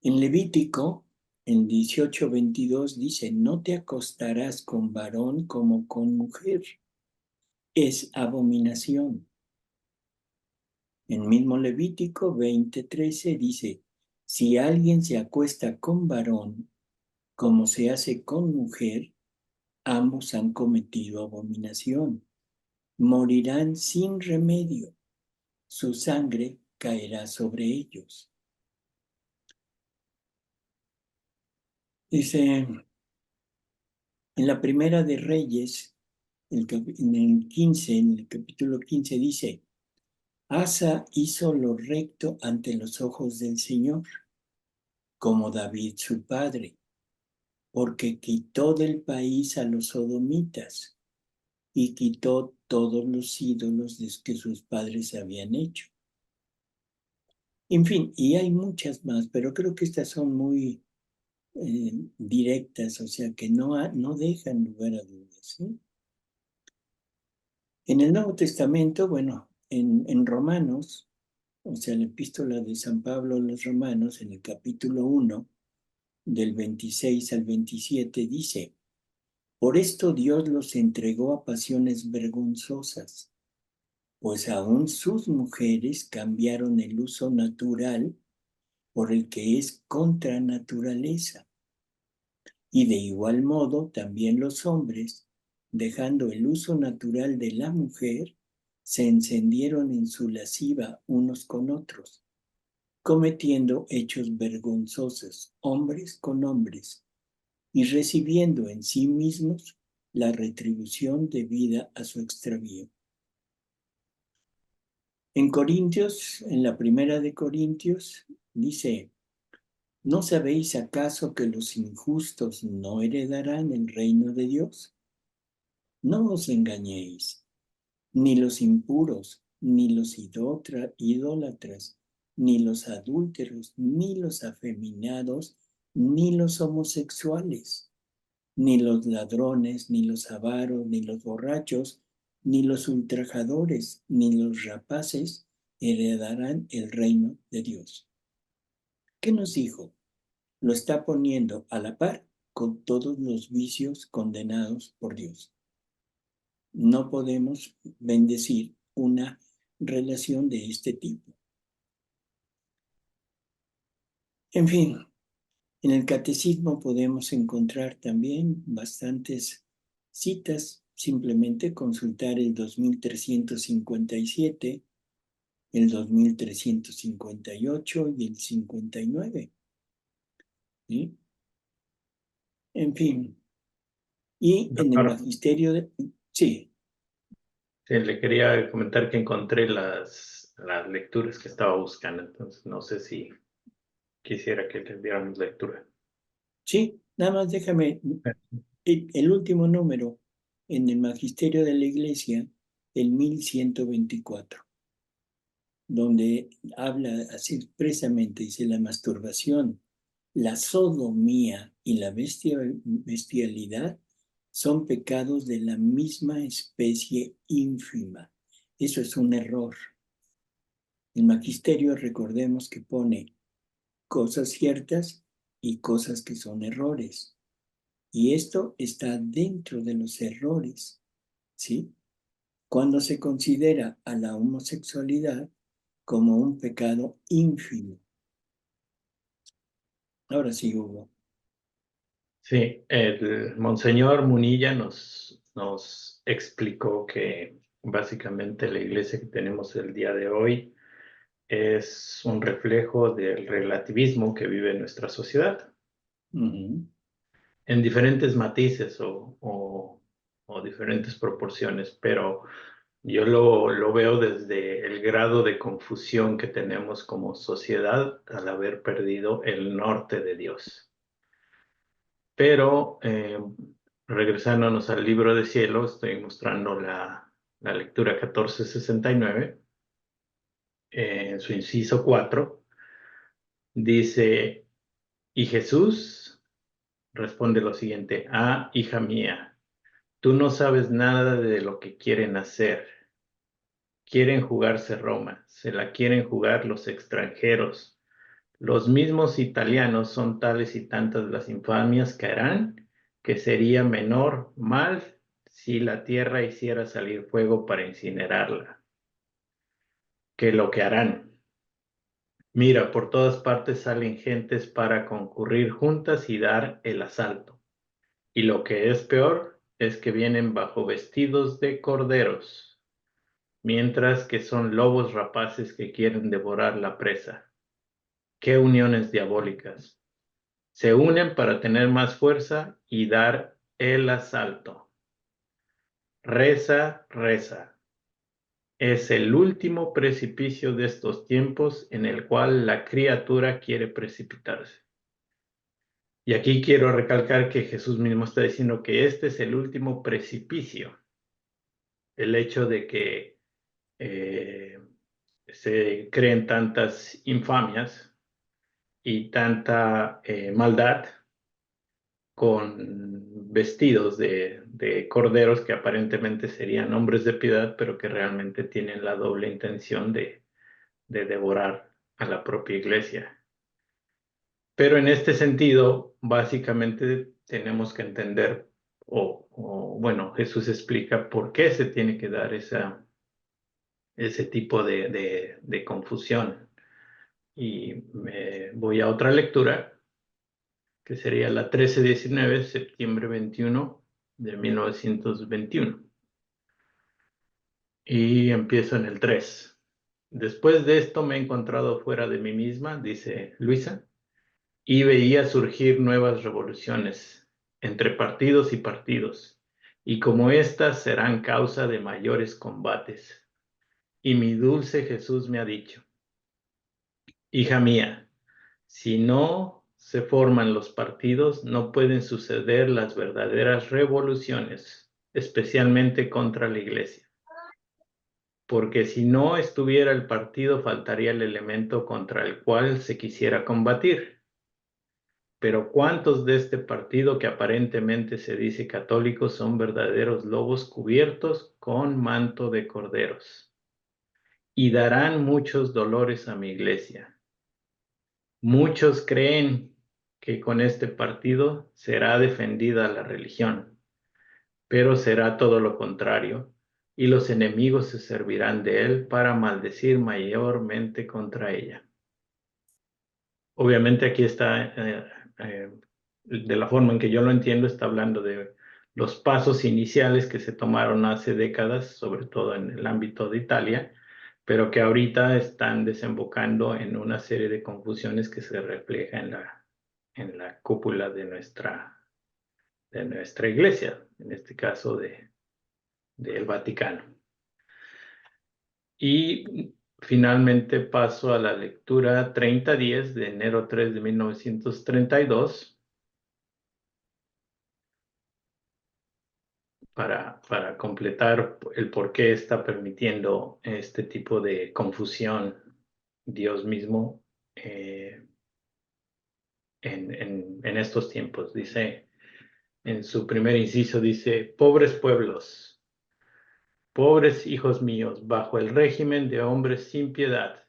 S2: En Levítico, en 18:22 dice, no te acostarás con varón como con mujer, es abominación. En mismo Levítico 20:13 dice, si alguien se acuesta con varón como se hace con mujer, ambos han cometido abominación. Morirán sin remedio. Su sangre caerá sobre ellos. Dice, en la primera de Reyes, en el capítulo 15 dice, Asa hizo lo recto ante los ojos del Señor, como David su padre, porque quitó del país a los sodomitas y quitó todos los ídolos que sus padres habían hecho. En fin, y hay muchas más, pero creo que estas son muy directas, o sea que no dejan lugar a dudas. ¿Sí? En el Nuevo Testamento, bueno, en Romanos, o sea, la epístola de San Pablo a los Romanos, en el capítulo 1, del 26 al 27, dice, por esto Dios los entregó a pasiones vergonzosas, pues aún sus mujeres cambiaron el uso natural por el que es contra naturaleza. Y de igual modo también los hombres, dejando el uso natural de la mujer, se encendieron en su lasciva unos con otros, cometiendo hechos vergonzosos, hombres con hombres, y recibiendo en sí mismos la retribución debida a su extravío. En Corintios, en la primera de Corintios, dice, ¿no sabéis acaso que los injustos no heredarán el reino de Dios? No os engañéis, ni los impuros, ni los idólatras, ni los adúlteros, ni los afeminados, ni los homosexuales, ni los ladrones, ni los avaros, ni los borrachos, ni los ultrajadores, ni los rapaces heredarán el reino de Dios. ¿Qué nos dijo? Lo está poniendo a la par con todos los vicios condenados por Dios. No podemos bendecir una relación de este tipo. En fin, en el catecismo podemos encontrar también bastantes citas, simplemente consultar el 2357, el 2358 y el 59. ¿Sí? En fin, y en el
S3: Doctor,
S2: magisterio de... Sí.
S3: le quería comentar que encontré las lecturas que estaba buscando, entonces no sé si quisiera que les diéramos lectura.
S2: Sí, nada más déjame, el último número en el Magisterio de la Iglesia, el 1124, donde habla así expresamente, dice la masturbación, la sodomía y la bestialidad son pecados de la misma especie ínfima. Eso es un error. El Magisterio, recordemos que pone cosas ciertas y cosas que son errores. Y esto está dentro de los errores, ¿sí? Cuando se considera a la homosexualidad como un pecado ínfimo. Ahora sí, Hugo.
S3: Sí, el Monseñor Munilla nos explicó que básicamente la iglesia que tenemos el día de hoy es un reflejo del relativismo que vive nuestra sociedad.
S2: Uh-huh.
S3: En diferentes matices o diferentes proporciones, pero yo lo veo desde el grado de confusión que tenemos como sociedad al haber perdido el norte de Dios. Pero regresándonos al libro de cielo, estoy mostrando la lectura 1469, en su inciso 4, Dice, y Jesús responde lo siguiente: ah, hija mía, tú no sabes nada de lo que quieren hacer. Quieren jugarse Roma, se la quieren jugar los extranjeros. Los mismos italianos son tales y tantas las infamias que harán, que sería menor mal si la tierra hiciera salir fuego para incinerarla, que lo que harán. Mira, por todas partes salen gentes para concurrir juntas y dar el asalto. Y lo que es peor es que vienen bajo vestidos de corderos, mientras que son lobos rapaces que quieren devorar la presa. ¡Qué uniones diabólicas! Se unen para tener más fuerza y dar el asalto. Reza, reza. Es el último precipicio de estos tiempos en el cual la criatura quiere precipitarse. Y aquí quiero recalcar que Jesús mismo está diciendo que este es el último precipicio. El hecho de que se creen tantas infamias y tanta maldad con vestidos de corderos que aparentemente serían hombres de piedad, pero que realmente tienen la doble intención de devorar a la propia iglesia. Pero en este sentido, básicamente tenemos que entender, bueno, Jesús explica por qué se tiene que dar ese tipo de confusión. Y me voy a otra lectura, que sería la 13-19, septiembre 21 de 1921. Y empiezo en el 3. Después de esto me he encontrado fuera de mí misma, dice Luisa, y veía surgir nuevas revoluciones entre partidos y partidos, y como éstas serán causa de mayores combates. Y mi dulce Jesús me ha dicho: hija mía, si no se forman los partidos, no pueden suceder las verdaderas revoluciones, especialmente contra la iglesia. Porque si no estuviera el partido, faltaría el elemento contra el cual se quisiera combatir. Pero ¿cuántos de este partido que aparentemente se dice católico son verdaderos lobos cubiertos con manto de corderos? Y darán muchos dolores a mi iglesia. Muchos creen que con este partido será defendida la religión, pero será todo lo contrario, y los enemigos se servirán de él para maldecir mayormente contra ella. Obviamente aquí está, de la forma en que yo lo entiendo, está hablando de los pasos iniciales que se tomaron hace décadas, sobre todo en el ámbito de Italia, pero que ahorita están desembocando en una serie de confusiones que se refleja en la cúpula de nuestra iglesia, en este caso del Vaticano. Y finalmente paso a la lectura 30-10 de enero 3 de 1932 para completar el por qué está permitiendo este tipo de confusión Dios mismo en estos tiempos. Dice, en su primer inciso, dice: pobres pueblos, pobres hijos míos, bajo el régimen de hombres sin piedad,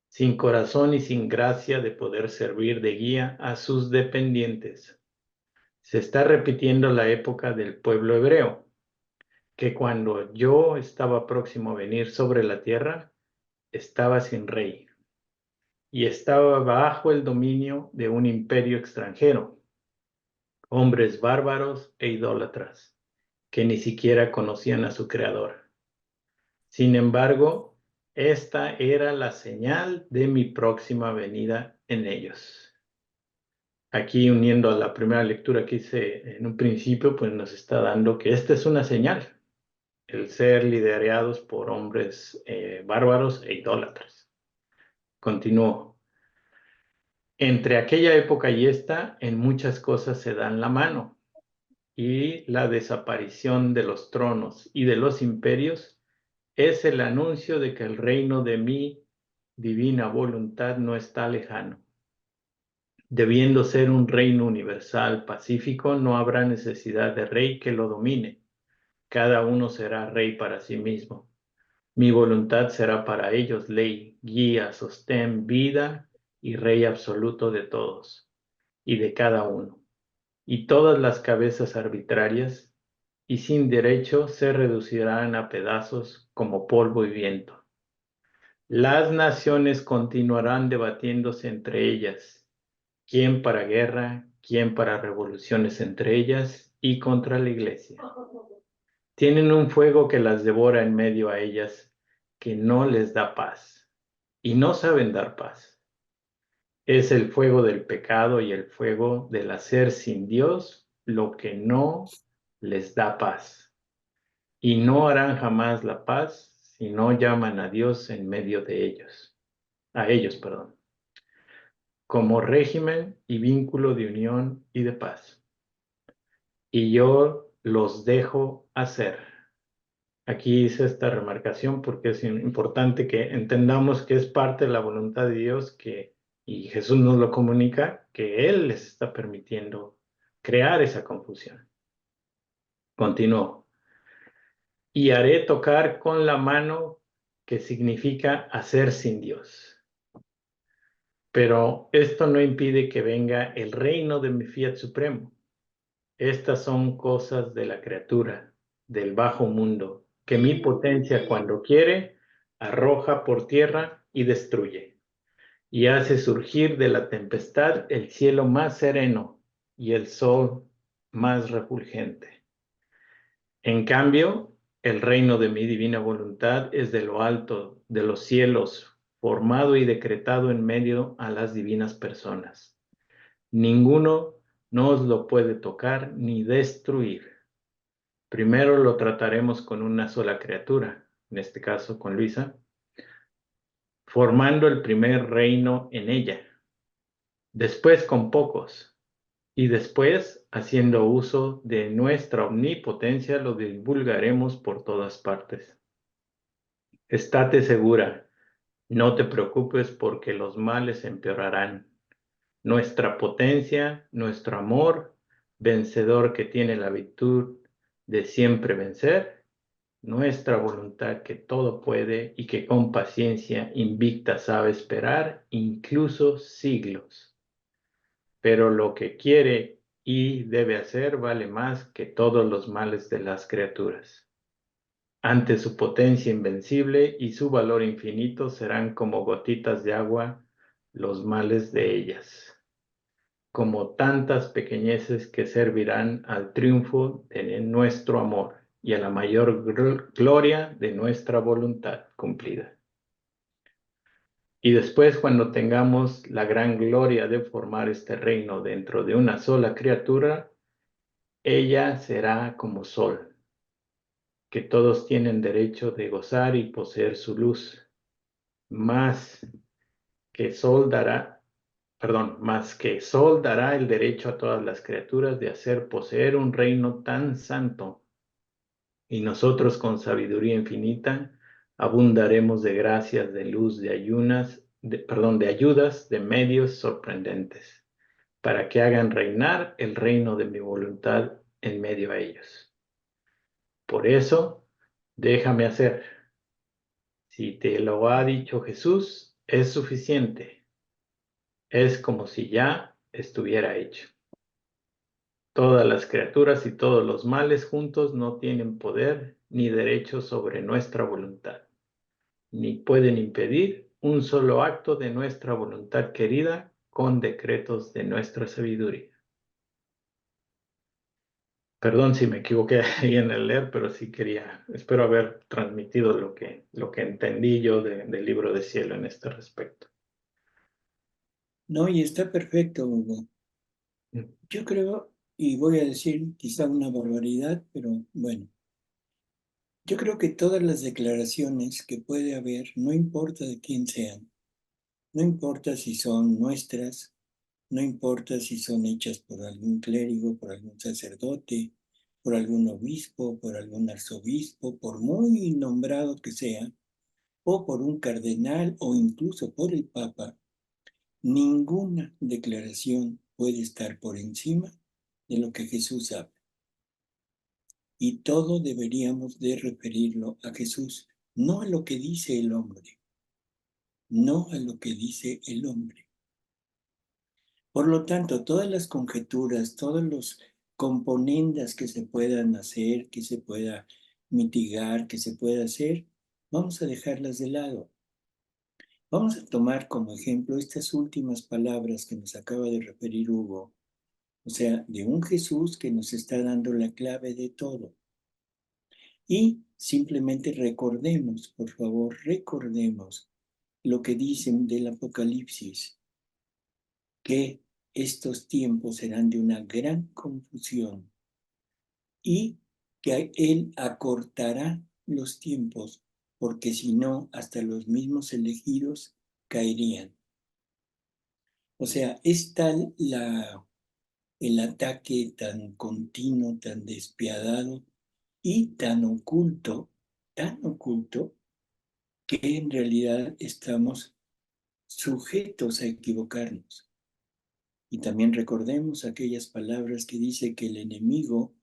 S3: sin corazón y sin gracia de poder servir de guía a sus dependientes. Se está repitiendo la época del pueblo hebreo, que cuando yo estaba próximo a venir sobre la tierra, estaba sin rey y estaba bajo el dominio de un imperio extranjero, hombres bárbaros e idólatras, que ni siquiera conocían a su creador. Sin embargo, esta era la señal de mi próxima venida en ellos. Aquí, uniendo a la primera lectura que hice en un principio, pues nos está dando que esta es una señal, el ser liderados por hombres bárbaros e idólatras. Continúo. Entre aquella época y esta, en muchas cosas se dan la mano, y la desaparición de los tronos y de los imperios es el anuncio de que el reino de mi divina voluntad no está lejano. Debiendo ser un reino universal pacífico, no habrá necesidad de rey que lo domine. Cada uno será rey para sí mismo. Mi voluntad será para ellos ley, guía, sostén, vida y rey absoluto de todos y de cada uno. Y todas las cabezas arbitrarias y sin derecho se reducirán a pedazos como polvo y viento. Las naciones continuarán debatiéndose entre ellas, quién para guerra, quién para revoluciones entre ellas y contra la iglesia. Tienen un fuego que las devora en medio a ellas, que no les da paz, y no saben dar paz. Es el fuego del pecado y el fuego del hacer sin Dios lo que no les da paz. Y no harán jamás la paz si no llaman a Dios en medio de ellos, como régimen y vínculo de unión y de paz. Y yo los dejo hacer. Aquí hice esta remarcación porque es importante que entendamos que es parte de la voluntad de Dios y Jesús nos lo comunica, que Él les está permitiendo crear esa confusión. Continuó. Y haré tocar con la mano, que significa hacer sin Dios. Pero esto no impide que venga el reino de mi fiat supremo. Estas son cosas de la criatura, del bajo mundo, que mi potencia cuando quiere, arroja por tierra y destruye, y hace surgir de la tempestad el cielo más sereno y el sol más refulgente. En cambio, el reino de mi divina voluntad es de lo alto, de los cielos, formado y decretado en medio a las divinas personas. Ninguno no os lo puede tocar ni destruir. Primero lo trataremos con una sola criatura, en este caso con Luisa, formando el primer reino en ella, después con pocos, y después, haciendo uso de nuestra omnipotencia, lo divulgaremos por todas partes. Estate segura, no te preocupes porque los males empeorarán. Nuestra potencia, nuestro amor, vencedor que tiene la virtud de siempre vencer, nuestra voluntad que todo puede y que con paciencia invicta sabe esperar incluso siglos. Pero lo que quiere y debe hacer vale más que todos los males de las criaturas. Ante su potencia invencible y su valor infinito serán como gotitas de agua los males de ellas, como tantas pequeñeces que servirán al triunfo de nuestro amor y a la mayor gloria de nuestra voluntad cumplida. Y después, cuando tengamos la gran gloria de formar este reino dentro de una sola criatura, ella será como sol, que todos tienen derecho de gozar y poseer su luz, más que sol dará el derecho a todas las criaturas de hacer poseer un reino tan santo, y nosotros con sabiduría infinita abundaremos de gracias, de luz, de ayudas, de medios sorprendentes, para que hagan reinar el reino de mi voluntad en medio a ellos. Por eso, déjame hacer. Si te lo ha dicho Jesús, es suficiente. Es como si ya estuviera hecho. Todas las criaturas y todos los males juntos no tienen poder ni derecho sobre nuestra voluntad, ni pueden impedir un solo acto de nuestra voluntad querida con decretos de nuestra sabiduría. Perdón si me equivoqué ahí en el leer, pero sí espero haber transmitido lo que entendí yo del libro de cielo en este respecto.
S2: No, y está perfecto, Hugo. Yo creo, y voy a decir quizá una barbaridad, pero bueno, yo creo que todas las declaraciones que puede haber, no importa de quién sean, no importa si son nuestras, no importa si son hechas por algún clérigo, por algún sacerdote, por algún obispo, por algún arzobispo, por muy nombrado que sea, o por un cardenal o incluso por el Papa, ninguna declaración puede estar por encima de lo que Jesús habla. Y todo deberíamos de referirlo a Jesús, no a lo que dice el hombre, no a lo que dice el hombre. Por lo tanto, todas las conjeturas, todos los componendas que se puedan hacer, que se pueda mitigar, que se pueda hacer, vamos a dejarlas de lado. Vamos a tomar como ejemplo estas últimas palabras que nos acaba de referir Hugo, o sea, de un Jesús que nos está dando la clave de todo. Y simplemente recordemos, por favor, recordemos lo que dicen del Apocalipsis, que estos tiempos serán de una gran confusión y que Él acortará los tiempos, porque si no, hasta los mismos elegidos caerían. O sea, es tal el ataque tan continuo, tan despiadado y tan oculto, que en realidad estamos sujetos a equivocarnos. Y también recordemos aquellas palabras que dice que el enemigo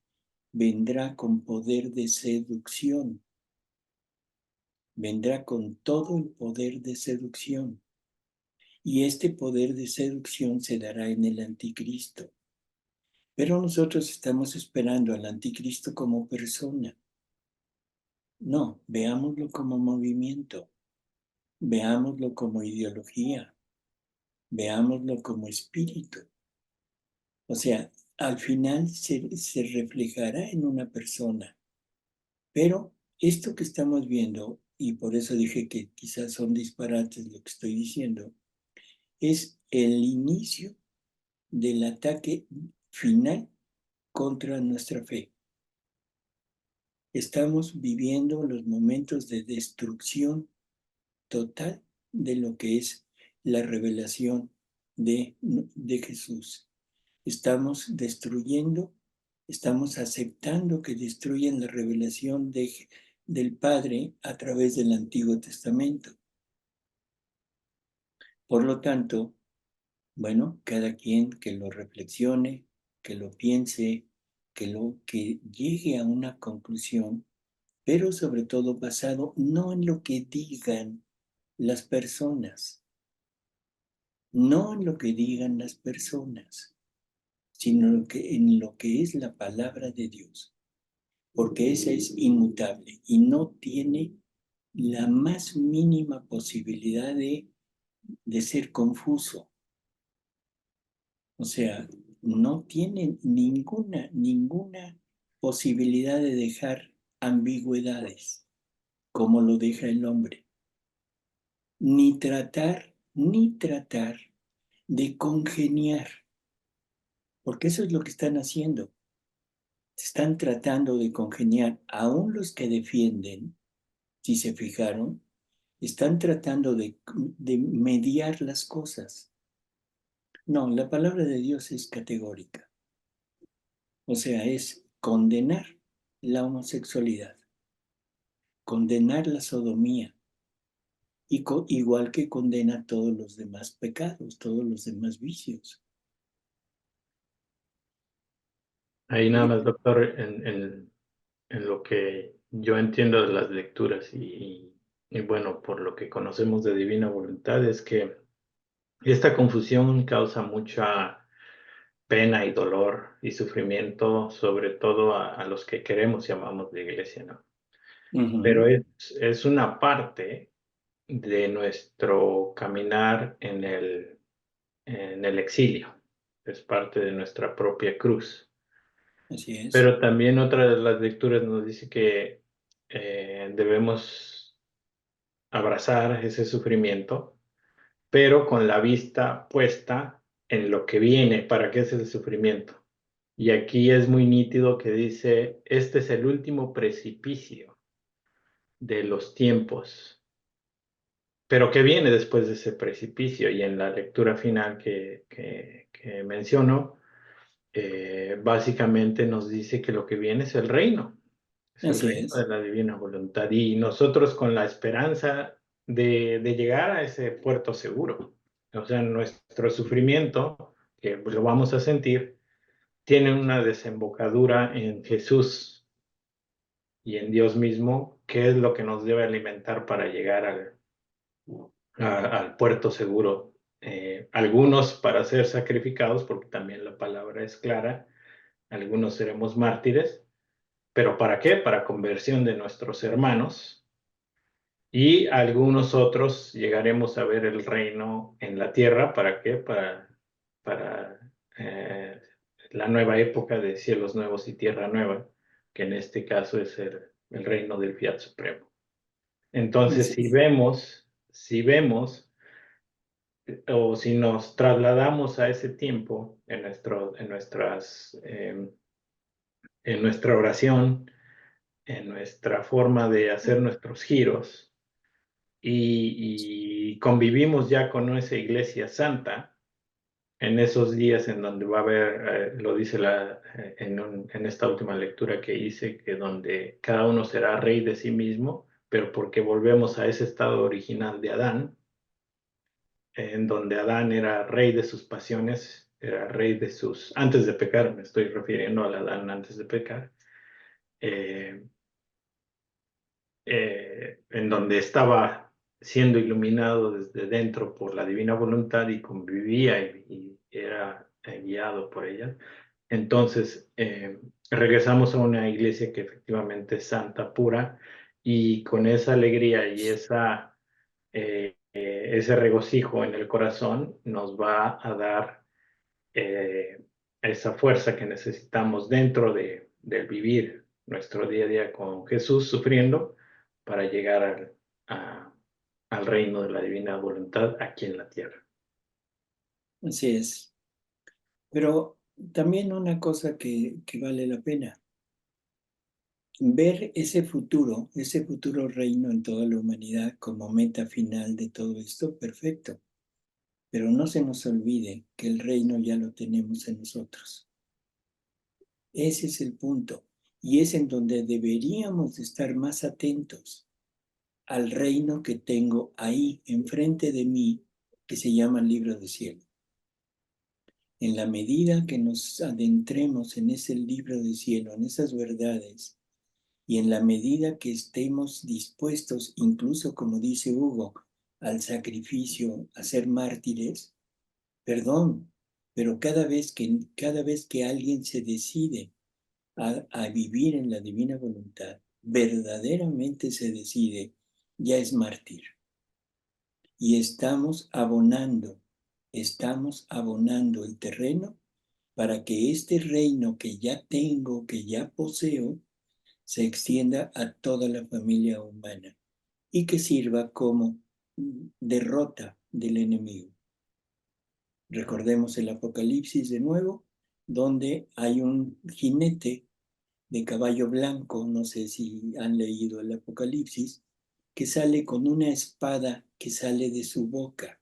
S2: vendrá con poder de seducción, vendrá con todo el poder de seducción. Y este poder de seducción se dará en el anticristo. Pero nosotros estamos esperando al anticristo como persona. No, veámoslo como movimiento, veámoslo como ideología, veámoslo como espíritu. O sea, al final se reflejará en una persona. Pero esto que estamos viendo, y por eso dije que quizás son disparates lo que estoy diciendo, es el inicio del ataque final contra nuestra fe. Estamos viviendo los momentos de destrucción total de lo que es la revelación de Jesús. Estamos destruyendo, estamos aceptando que destruyen la revelación del Padre a través del Antiguo Testamento. Por lo tanto, bueno, cada quien que lo reflexione, que lo piense, que llegue a una conclusión, pero sobre todo basado no en lo que digan las personas, no en lo que digan las personas, sino en lo que es la palabra de Dios, porque esa es inmutable y no tiene la más mínima posibilidad de ser confuso. O sea, no tiene ninguna posibilidad de dejar ambigüedades, como lo deja el hombre. Ni tratar de congeniar, porque eso es lo que están haciendo. Están tratando de congeniar, aún los que defienden, si se fijaron, están tratando de mediar las cosas. No, la palabra de Dios es categórica. O sea, es condenar la homosexualidad, condenar la sodomía, igual que condena todos los demás pecados, todos los demás vicios.
S3: Ahí nada más, doctor, en lo que yo entiendo de las lecturas y bueno, por lo que conocemos de Divina Voluntad, es que esta confusión causa mucha pena y dolor y sufrimiento, sobre todo a los que queremos y amamos la iglesia, ¿no? Pero es una parte de nuestro caminar en el exilio, es parte de nuestra propia cruz.
S2: Así es.
S3: Pero también otra de las lecturas nos dice que debemos abrazar ese sufrimiento, pero con la vista puesta en lo que viene, para qué es el sufrimiento. Y aquí es muy nítido que dice, este es el último precipicio de los tiempos. Pero ¿qué viene después de ese precipicio? Y en la lectura final que menciono, básicamente nos dice que lo que viene es el reino. Es el
S2: Así
S3: reino
S2: es.
S3: de la divina voluntad. Y nosotros con la esperanza de llegar a ese puerto seguro. O sea, nuestro sufrimiento, que lo vamos a sentir, tiene una desembocadura en Jesús y en Dios mismo, que es lo que nos debe alimentar para llegar al puerto seguro. Algunos para ser sacrificados, porque también la palabra es clara, algunos seremos mártires, pero ¿para qué? Para conversión de nuestros hermanos, y algunos otros llegaremos a ver el reino en la tierra. ¿Para qué? Para la nueva época de cielos nuevos y tierra nueva, que en este caso es el reino del Fiat Supremo. Entonces,
S2: Sí.
S3: si vemos o si nos trasladamos a ese tiempo en nuestra oración, en nuestra forma de hacer nuestros giros, y convivimos ya con esa iglesia santa, en esos días en donde va a haber, lo dice en esta última lectura que hice, que donde cada uno será rey de sí mismo, pero porque volvemos a ese estado original de Adán, en donde Adán era rey de sus pasiones, era rey de antes de pecar, me estoy refiriendo al Adán antes de pecar, en donde estaba siendo iluminado desde dentro por la divina voluntad y convivía y era guiado por ella. Entonces, regresamos a una iglesia que efectivamente es santa, pura, y con esa alegría y ese regocijo en el corazón nos va a dar esa fuerza que necesitamos dentro del vivir nuestro día a día con Jesús sufriendo, para llegar al reino de la divina voluntad aquí en la tierra.
S2: Así es. Pero también una cosa que vale la pena, ver ese futuro reino en toda la humanidad como meta final de todo esto, perfecto. Pero no se nos olvide que el reino ya lo tenemos en nosotros. Ese es el punto. Y es en donde deberíamos estar más atentos al reino que tengo ahí, enfrente de mí, que se llama el libro del cielo. En la medida que nos adentremos en ese libro del cielo, en esas verdades, y en la medida que estemos dispuestos, incluso como dice Hugo, al sacrificio, a ser mártires, perdón, pero cada vez que alguien se decide a vivir en la divina voluntad, verdaderamente se decide, ya es mártir. Y estamos abonando el terreno para que este reino que ya tengo, que ya poseo, se extienda a toda la familia humana y que sirva como derrota del enemigo. Recordemos el Apocalipsis de nuevo, donde hay un jinete de caballo blanco, no sé si han leído el Apocalipsis, que sale con una espada que sale de su boca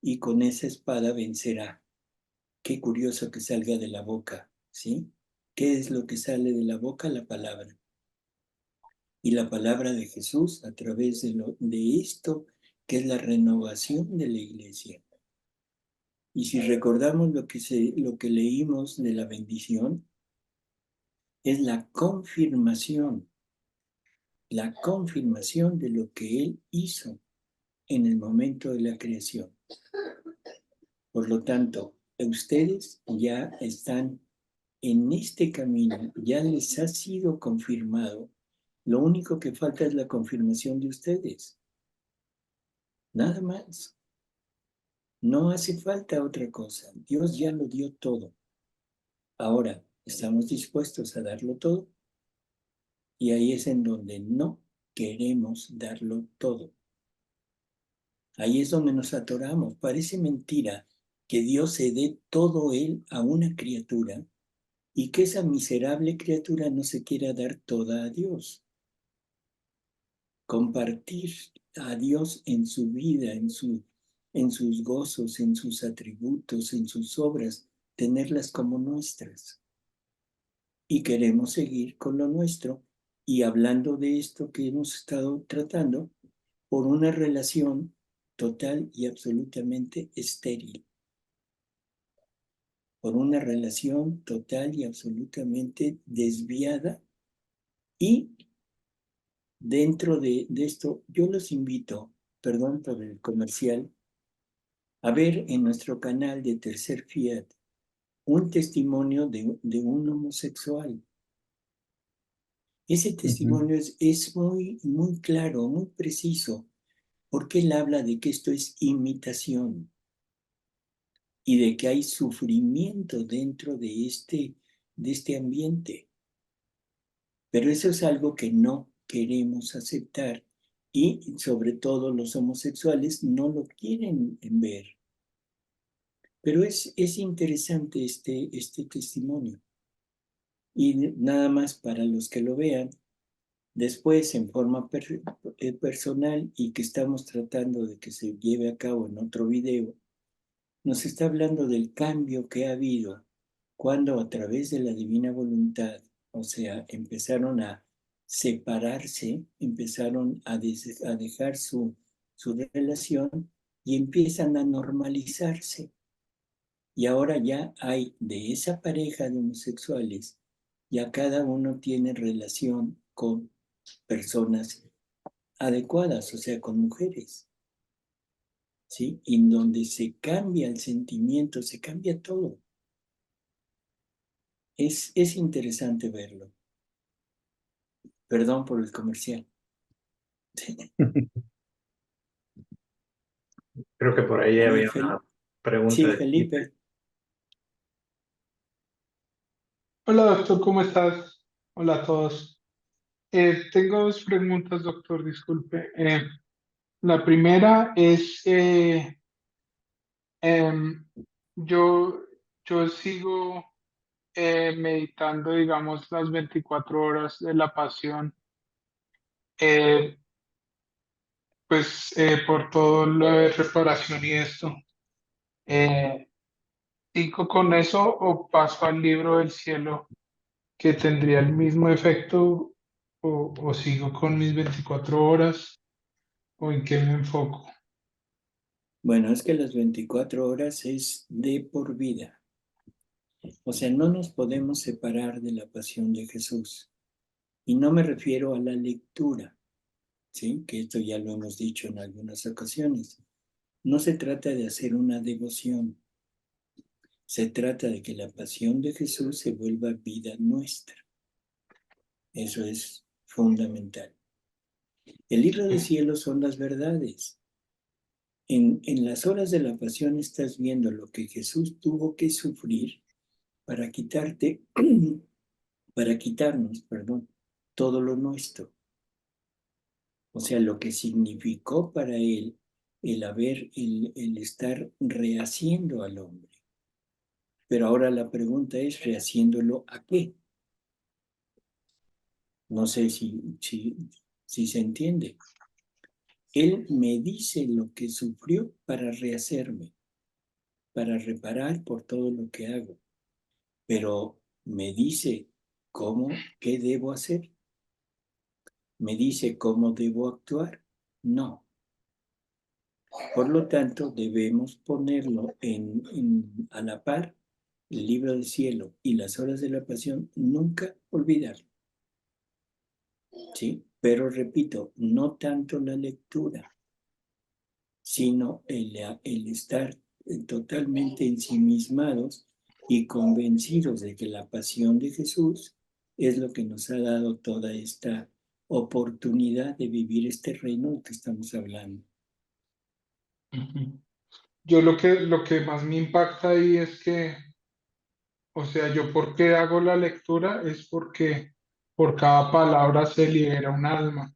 S2: y con esa espada vencerá. Qué curioso que salga de la boca, ¿sí? ¿Qué es lo que sale de la boca? La palabra. Y la palabra de Jesús a través de esto, que es la renovación de la iglesia. Y si recordamos lo que leímos de la bendición, es la confirmación de lo que Él hizo en el momento de la creación. Por lo tanto, ustedes ya están en este camino, ya les ha sido confirmado. Lo único que falta es la confirmación de ustedes. Nada más. No hace falta otra cosa. Dios ya lo dio todo. Ahora, ¿estamos dispuestos a darlo todo? Y ahí es en donde no queremos darlo todo. Ahí es donde nos atoramos. Parece mentira que Dios se dé todo Él a una criatura y que esa miserable criatura no se quiera dar toda a Dios. Compartir a Dios en su vida, en sus gozos, en sus atributos, en sus obras, tenerlas como nuestras. Y queremos seguir con lo nuestro. Y hablando de esto que hemos estado tratando, por una relación total y absolutamente estéril. Por una relación total y absolutamente desviada. Y dentro de esto, yo los invito, perdón por el comercial, a ver en nuestro canal de Tercer Fiat un testimonio de un homosexual. Ese testimonio es muy, muy claro, muy preciso, porque él habla de que esto es imitación y de que hay sufrimiento dentro de este ambiente. Pero eso es algo que no queremos aceptar y sobre todo los homosexuales no lo quieren ver. Pero es interesante este testimonio. Y nada más para los que lo vean, después en forma personal y que estamos tratando de que se lleve a cabo en otro video, nos está hablando del cambio que ha habido cuando a través de la divina voluntad, o sea, empezaron a separarse, empezaron a dejar su relación y empiezan a normalizarse. Y ahora ya hay de esa pareja de homosexuales, ya cada uno tiene relación con personas adecuadas, o sea, con mujeres, ¿sí? En donde se cambia el sentimiento, se cambia todo. Es interesante verlo. Perdón por el comercial.
S3: Creo que por ahí
S2: A ver,
S3: había una pregunta
S2: sí,
S3: de
S2: Felipe.
S6: Hola doctor, ¿cómo estás? Hola a todos. Tengo dos preguntas, doctor, disculpe. La primera es, em, yo, yo sigo meditando, digamos, las 24 horas de la pasión, eh, pues por todo lo de reparación y esto. ¿Sigo con eso o paso al libro del cielo que tendría el mismo efecto o sigo con mis 24 horas? ¿O en qué me enfoco?
S2: Bueno, es que las 24 horas es de por vida. O sea, no nos podemos separar de la pasión de Jesús. Y no me refiero a la lectura, ¿sí? Que esto ya lo hemos dicho en algunas ocasiones. No se trata de hacer una devoción. Se trata de que la pasión de Jesús se vuelva vida nuestra. Eso es fundamental. El libro del cielo son las verdades. En las horas de la pasión estás viendo lo que Jesús tuvo que sufrir para para quitarnos, perdón, todo lo nuestro. O sea, lo que significó para él el estar rehaciendo al hombre. Pero ahora la pregunta es, ¿rehaciéndolo a qué? No sé si se entiende. Él me dice lo que sufrió para rehacerme, para reparar por todo lo que hago. Pero me dice qué debo hacer. ¿Me dice cómo debo actuar? No. Por lo tanto, debemos ponerlo a la par, el libro del cielo y las horas de la pasión, nunca olvidarlo. ¿Sí? Pero repito, no tanto la lectura, sino el estar totalmente ensimismados y convencidos de que la pasión de Jesús es lo que nos ha dado toda esta oportunidad de vivir este reino del que estamos hablando.
S6: Ujú. Yo lo que más me impacta ahí es que, o sea, yo por qué hago la lectura es porque por cada palabra se libera un alma.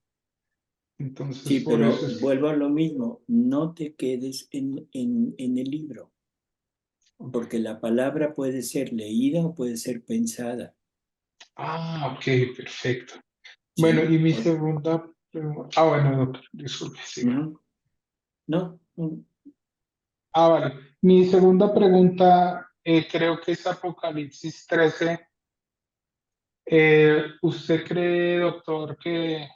S6: Entonces,
S2: Sí,
S6: por
S2: pero
S6: eso es.
S2: vuelvo a lo mismo, no te quedes en el libro, porque la palabra puede ser leída o puede ser pensada,
S6: Ah, ok, perfecto. Bueno,
S2: ¿sí?
S6: y mi segunda pregunta. Ah, bueno, doctor, disculpe, siga.
S2: No,
S6: Vale. Mi segunda pregunta, creo que es Apocalipsis 13. ¿Usted cree, doctor, que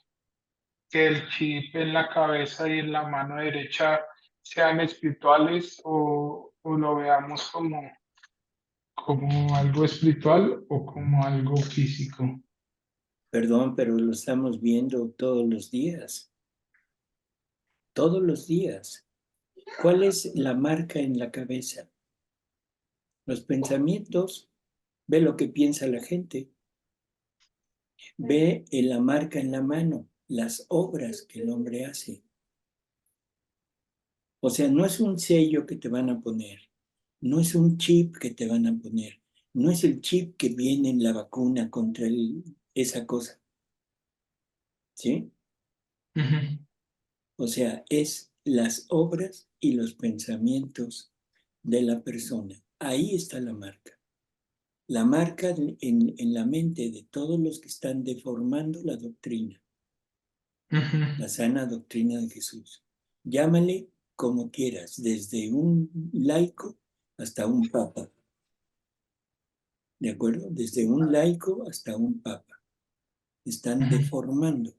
S6: que el chip en la cabeza y en la mano derecha sean espirituales o lo veamos como algo espiritual o como algo físico.
S2: Perdón, pero lo estamos viendo todos los días. Todos los días. ¿Cuál es la marca en la cabeza? Los pensamientos. Ve lo que piensa la gente. Ve la marca en la mano, las obras que el hombre hace. O sea, no es un sello que te van a poner, no es un chip que te van a poner, no es el chip que viene en la vacuna contra esa cosa. ¿Sí?
S6: Ujú.
S2: O sea, es las obras y los pensamientos de la persona. Ahí está la marca. La marca en la mente de todos los que están deformando la doctrina,
S6: Ujú.
S2: la sana doctrina de Jesús. Llámale como quieras, desde un laico hasta un papa. ¿De acuerdo? Desde un laico hasta un papa. Están
S6: Ujú.
S2: deformando.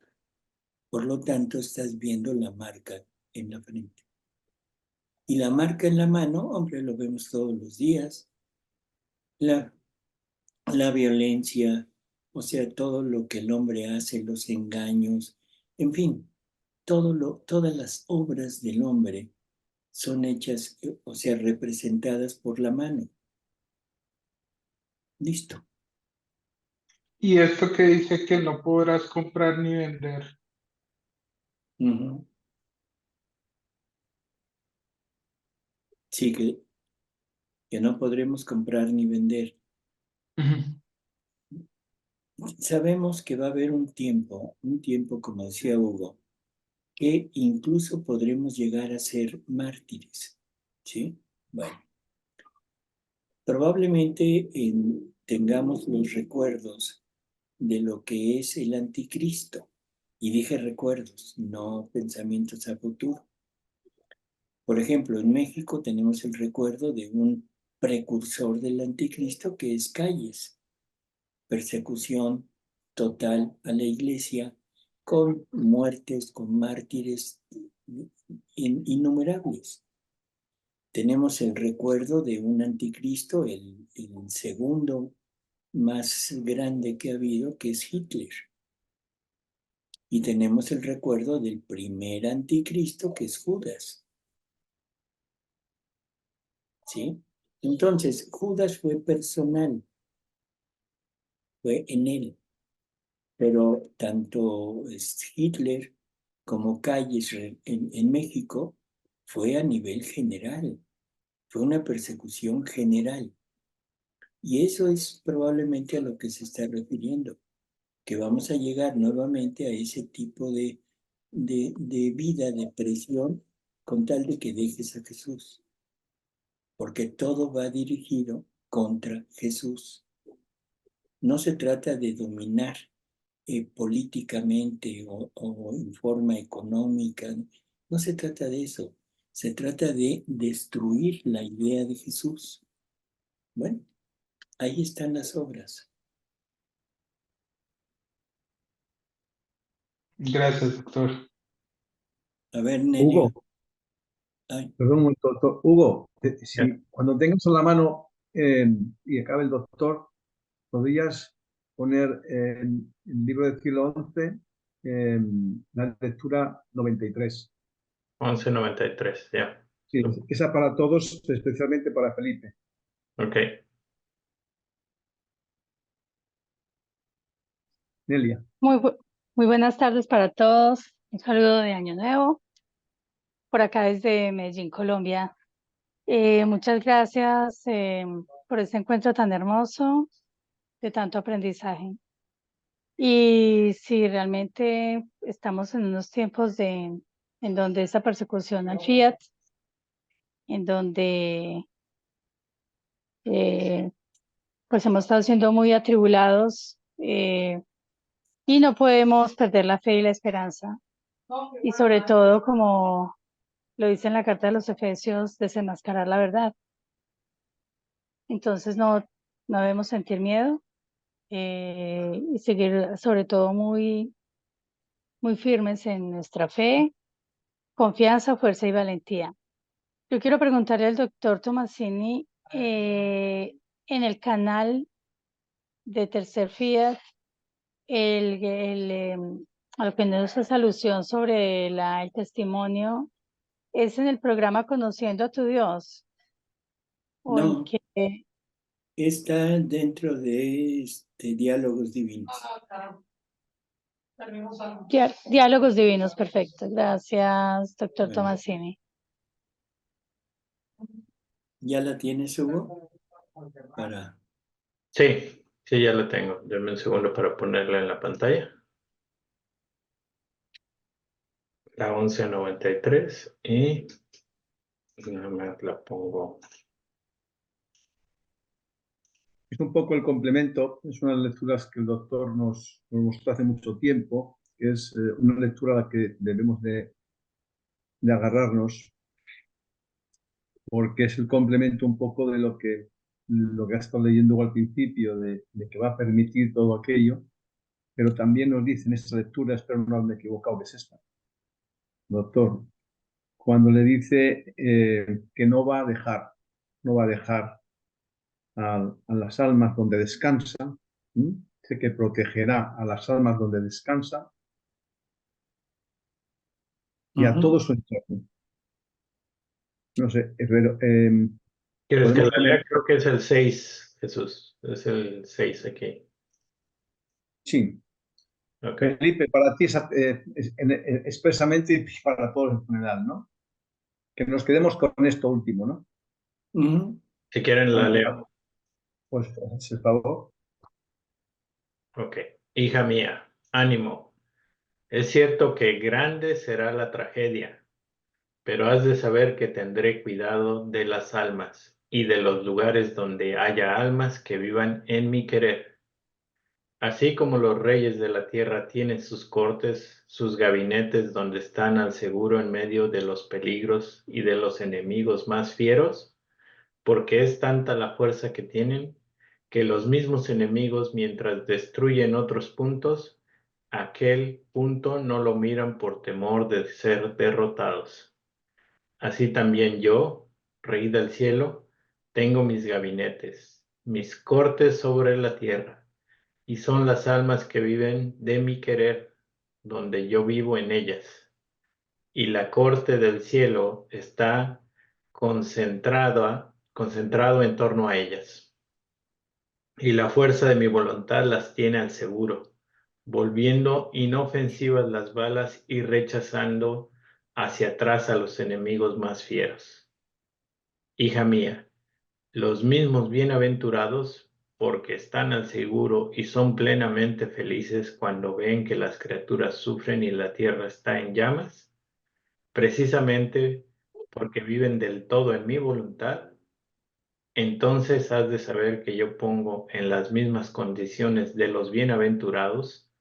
S2: Por lo tanto, estás viendo la marca en la frente. Y la marca en la mano, hombre, lo vemos todos los días. La violencia, o sea, todo lo que el hombre hace, los engaños, en fin, todas las obras del hombre son hechas, o sea, representadas por la mano. Listo.
S6: Y esto que dice que no podrás comprar ni vender.
S2: Uh-huh. Sí, que no podremos comprar ni vender.
S6: Ujú.
S2: Sabemos que va a haber un tiempo, como decía Hugo, que incluso podremos llegar a ser mártires. ¿Sí? Bueno, probablemente tengamos los recuerdos de lo que es el anticristo. Y dije recuerdos, no pensamientos a futuro. Por ejemplo, en México tenemos el recuerdo de un precursor del anticristo que es Calles, persecución total a la iglesia, con muertes, con mártires innumerables. Tenemos el recuerdo de un anticristo, el segundo más grande que ha habido, que es Hitler. Y tenemos el recuerdo del primer anticristo, que es Judas. ¿Sí? Entonces, Judas fue personal, fue en él. Pero tanto Hitler como Calles en México fue a nivel general, fue una persecución general. Y eso es probablemente a lo que se está refiriendo, que vamos a llegar nuevamente a ese tipo de vida, de presión, con tal de que dejes a Jesús. Porque todo va dirigido contra Jesús. No se trata de dominar políticamente o en forma económica. No se trata de eso. Se trata de destruir la idea de Jesús. Bueno, ahí están las obras.
S6: Gracias, doctor.
S2: A ver, Nelio.
S1: Hugo,
S2: Ay,
S1: perdón un momento, doctor. Hugo,
S3: Ya.
S1: si cuando tengas en la mano y acabe el doctor, podrías poner en el libro del siglo XI la lectura 93.
S3: 1193, ya.
S1: Sí, esa para todos, especialmente para Felipe.
S3: Ok.
S1: Nelia.
S4: Muy buenas tardes para todos. Un saludo de Año Nuevo. Por acá desde Medellín, Colombia. Muchas gracias por este encuentro tan hermoso, de tanto aprendizaje. Y sí, realmente estamos en unos tiempos en donde esta persecución al Fiat, en donde pues hemos estado siendo muy atribulados y no podemos perder la fe y la esperanza. Y sobre todo, como lo dice en la carta de los Efesios, desenmascarar la verdad. Entonces no debemos sentir miedo y seguir sobre todo muy muy firmes en nuestra fe, confianza, fuerza y valentía. Yo quiero preguntarle al doctor Tomasini, en el canal de Tercer Fiat, a lo que nos hace alusión sobre el testimonio, ¿es en el programa Conociendo a tu Dios? ¿O en
S2: No,
S4: qué?
S2: está dentro de Diálogos Divinos.
S4: Diálogos Divinos, perfecto. Gracias, doctor
S2: Bueno.
S4: Tomasini.
S2: ¿Ya la tienes, Hugo? Para...
S3: Sí, sí, ya lo tengo. Dame un segundo para ponerla en la pantalla. La 1193 y nada más la pongo.
S1: Es un poco el complemento, es una de las lecturas que el doctor nos mostró hace mucho tiempo, que es una lectura a la que debemos de agarrarnos, porque es el complemento un poco de lo que ha estado leyendo al principio, de que va a permitir todo aquello, pero también nos dice en esta lectura, espero no haberme equivocado, que es esta, doctor, cuando le dice que no va a dejar a las almas donde descansa, dice que protegerá a las almas donde descansa y a todo su entorno. No sé, pero
S3: ¿Quieres que
S1: podemos
S3: la lea?
S1: poner,
S3: Creo que es el 6, Jesús. Es el 6 aquí.
S1: sí,
S3: Ok.
S1: Felipe, para ti expresamente y para todos en general, ¿no? Que nos quedemos con esto último, ¿no?
S2: Ujú.
S3: Si quieren la leo.
S1: Pues, por favor.
S3: Ok. Hija mía, ánimo. Es cierto que grande será la tragedia, pero has de saber que tendré cuidado de las almas y de los lugares donde haya almas que vivan en mi querer. Así como los reyes de la tierra tienen sus cortes, sus gabinetes donde están al seguro en medio de los peligros y de los enemigos más fieros, porque es tanta la fuerza que tienen, que los mismos enemigos, mientras destruyen otros puntos, aquel punto no lo miran por temor de ser derrotados. Así también yo, Rey del cielo, tengo mis gabinetes, mis cortes sobre la tierra, y son las almas que viven de mi querer, donde yo vivo en ellas. Y la corte del cielo está concentrado en torno a ellas. Y la fuerza de mi voluntad las tiene al seguro, volviendo inofensivas las balas y rechazando hacia atrás a los enemigos más fieros. Hija mía, los mismos bienaventurados, porque están al seguro y son plenamente felices cuando ven que las criaturas sufren y la tierra está en llamas, precisamente porque viven del todo en mi voluntad, entonces has de saber que yo pongo en las mismas condiciones de los bienaventurados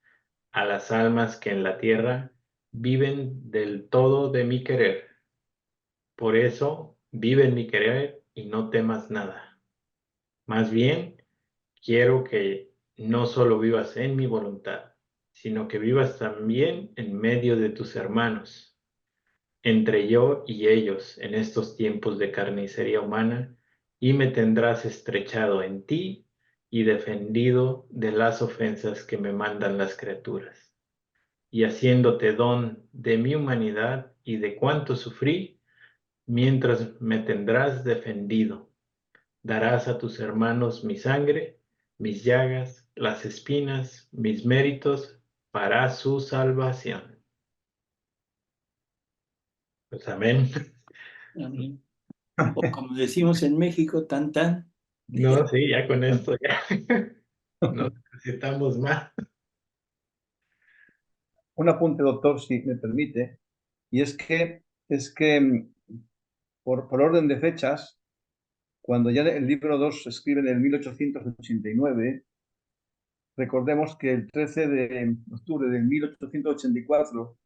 S3: a las almas que en la tierra viven del todo de mi querer. Por eso vive en mi querer y no temas nada. Más bien, quiero que no solo vivas en mi voluntad, sino que vivas también en medio de tus hermanos, entre yo y ellos en estos tiempos de carnicería humana, y me tendrás estrechado en ti y defendido de las ofensas que me mandan las criaturas, y haciéndote don de mi humanidad y de cuánto sufrí, mientras me tendrás defendido. Darás a tus hermanos mi sangre, mis llagas, las espinas, mis méritos para su salvación. Pues amén.
S2: Amén. O como decimos en México, tan tan.
S3: No, sí, ya con esto ya no necesitamos más.
S1: Un apunte, doctor, si me permite, y es que por orden de fechas, cuando ya el libro 2 se escribe en el 1889, recordemos que el 13 de octubre de 1884,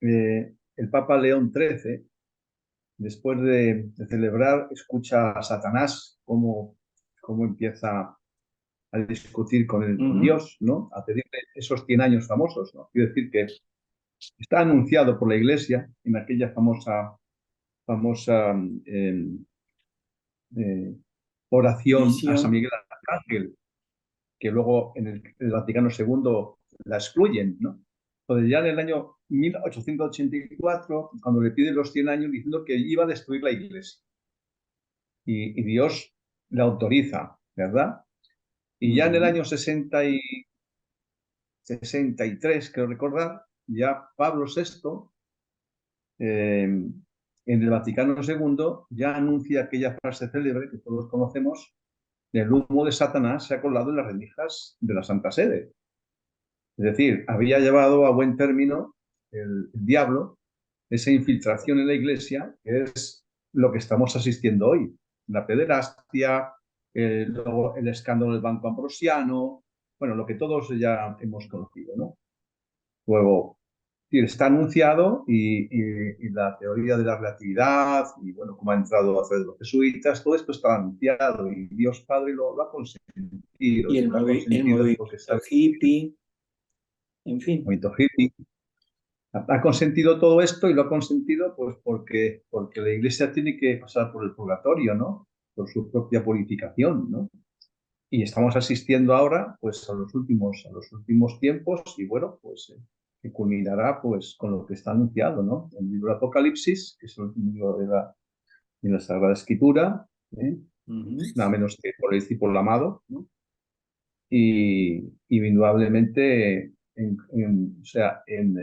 S1: el Papa León XIII, después de celebrar, escucha a Satanás cómo empieza a discutir con
S2: Ujú.
S1: Dios, ¿no? A pedirle esos 100 años famosos, ¿no? Quiero decir que está anunciado por la Iglesia en aquella famosa eh, oración a San
S2: Visión.
S1: Miguel Arcángel, que luego en el Vaticano II la excluyen, ¿no? Entonces ya en el año 1884, cuando le piden los 100 años, diciendo que iba a destruir la Iglesia. Y Dios la autoriza, ¿verdad? Y ya en el año 63, creo recordar, ya Pablo VI, en el Vaticano II, ya anuncia aquella frase célebre que todos conocemos: el humo de Satanás se ha colado en las rendijas de la Santa Sede. Es decir, había llevado a buen término el diablo esa infiltración en la Iglesia, que es lo que estamos asistiendo hoy. La pederastia, luego el escándalo del Banco Ambrosiano, bueno, lo que todos ya hemos conocido, ¿no? Luego, está anunciado y la teoría de la relatividad, y bueno, cómo ha entrado a través de los jesuitas, todo esto está anunciado y Dios Padre lo ha consentido.
S2: Y el
S1: Lo ha consentido porque
S2: movimiento
S1: sabe
S2: hippie, en fin.
S1: movimiento hippie. Ha consentido todo esto y lo ha consentido pues porque la Iglesia tiene que pasar por el purgatorio, ¿no? Por su propia purificación, ¿no? Y estamos asistiendo ahora pues a los últimos tiempos y bueno, pues que culminará pues con lo que está anunciado, ¿no? El libro de Apocalipsis, que es el libro de la Sagrada Escritura, ¿eh? Nada menos que por el discípulo amado, ¿no? Y indudablemente o sea, en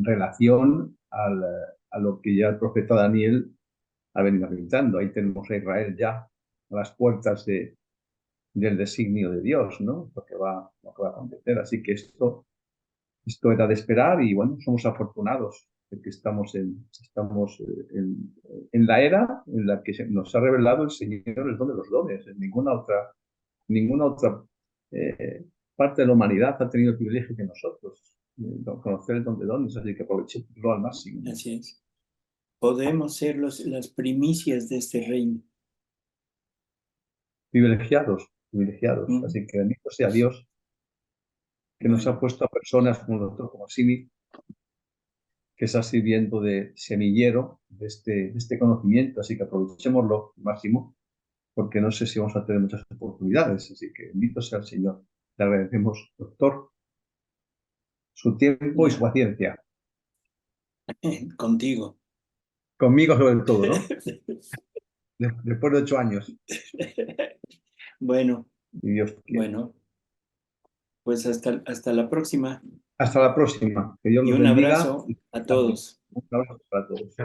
S1: relación a lo que ya el profeta Daniel ha venido gritando. Ahí tenemos a Israel ya a las puertas del designio de Dios, ¿no? Lo que va a acontecer. Así que esto era de esperar y bueno, somos afortunados de que estamos en la era en la que nos ha revelado el Señor el don de los dones. En ninguna otra parte de la humanidad ha tenido el privilegio que nosotros, conocer el don de dones, así que aprovechémoslo al máximo.
S2: Así es. Podemos ser las primicias de este reino.
S1: Privilegiados.
S2: Mm.
S1: Así que bendito sea Dios, que nos ha
S2: Bueno,
S1: puesto a personas como el doctor Simi, que está sirviendo de semillero de este conocimiento, así que aprovechémoslo al máximo, porque no sé si vamos a tener muchas oportunidades, así que bendito sea el Señor. Le agradecemos, doctor, su tiempo y su
S2: ya,
S1: paciencia.
S2: contigo.
S1: Conmigo sobre todo, ¿no? Después de 8 años,
S2: Bueno,
S1: y Dios quiere.
S2: bueno, pues hasta la próxima.
S1: Hasta la próxima. Que Dios
S2: Y
S1: los
S2: un
S1: bendiga.
S2: abrazo a todos.
S1: Un abrazo para todos.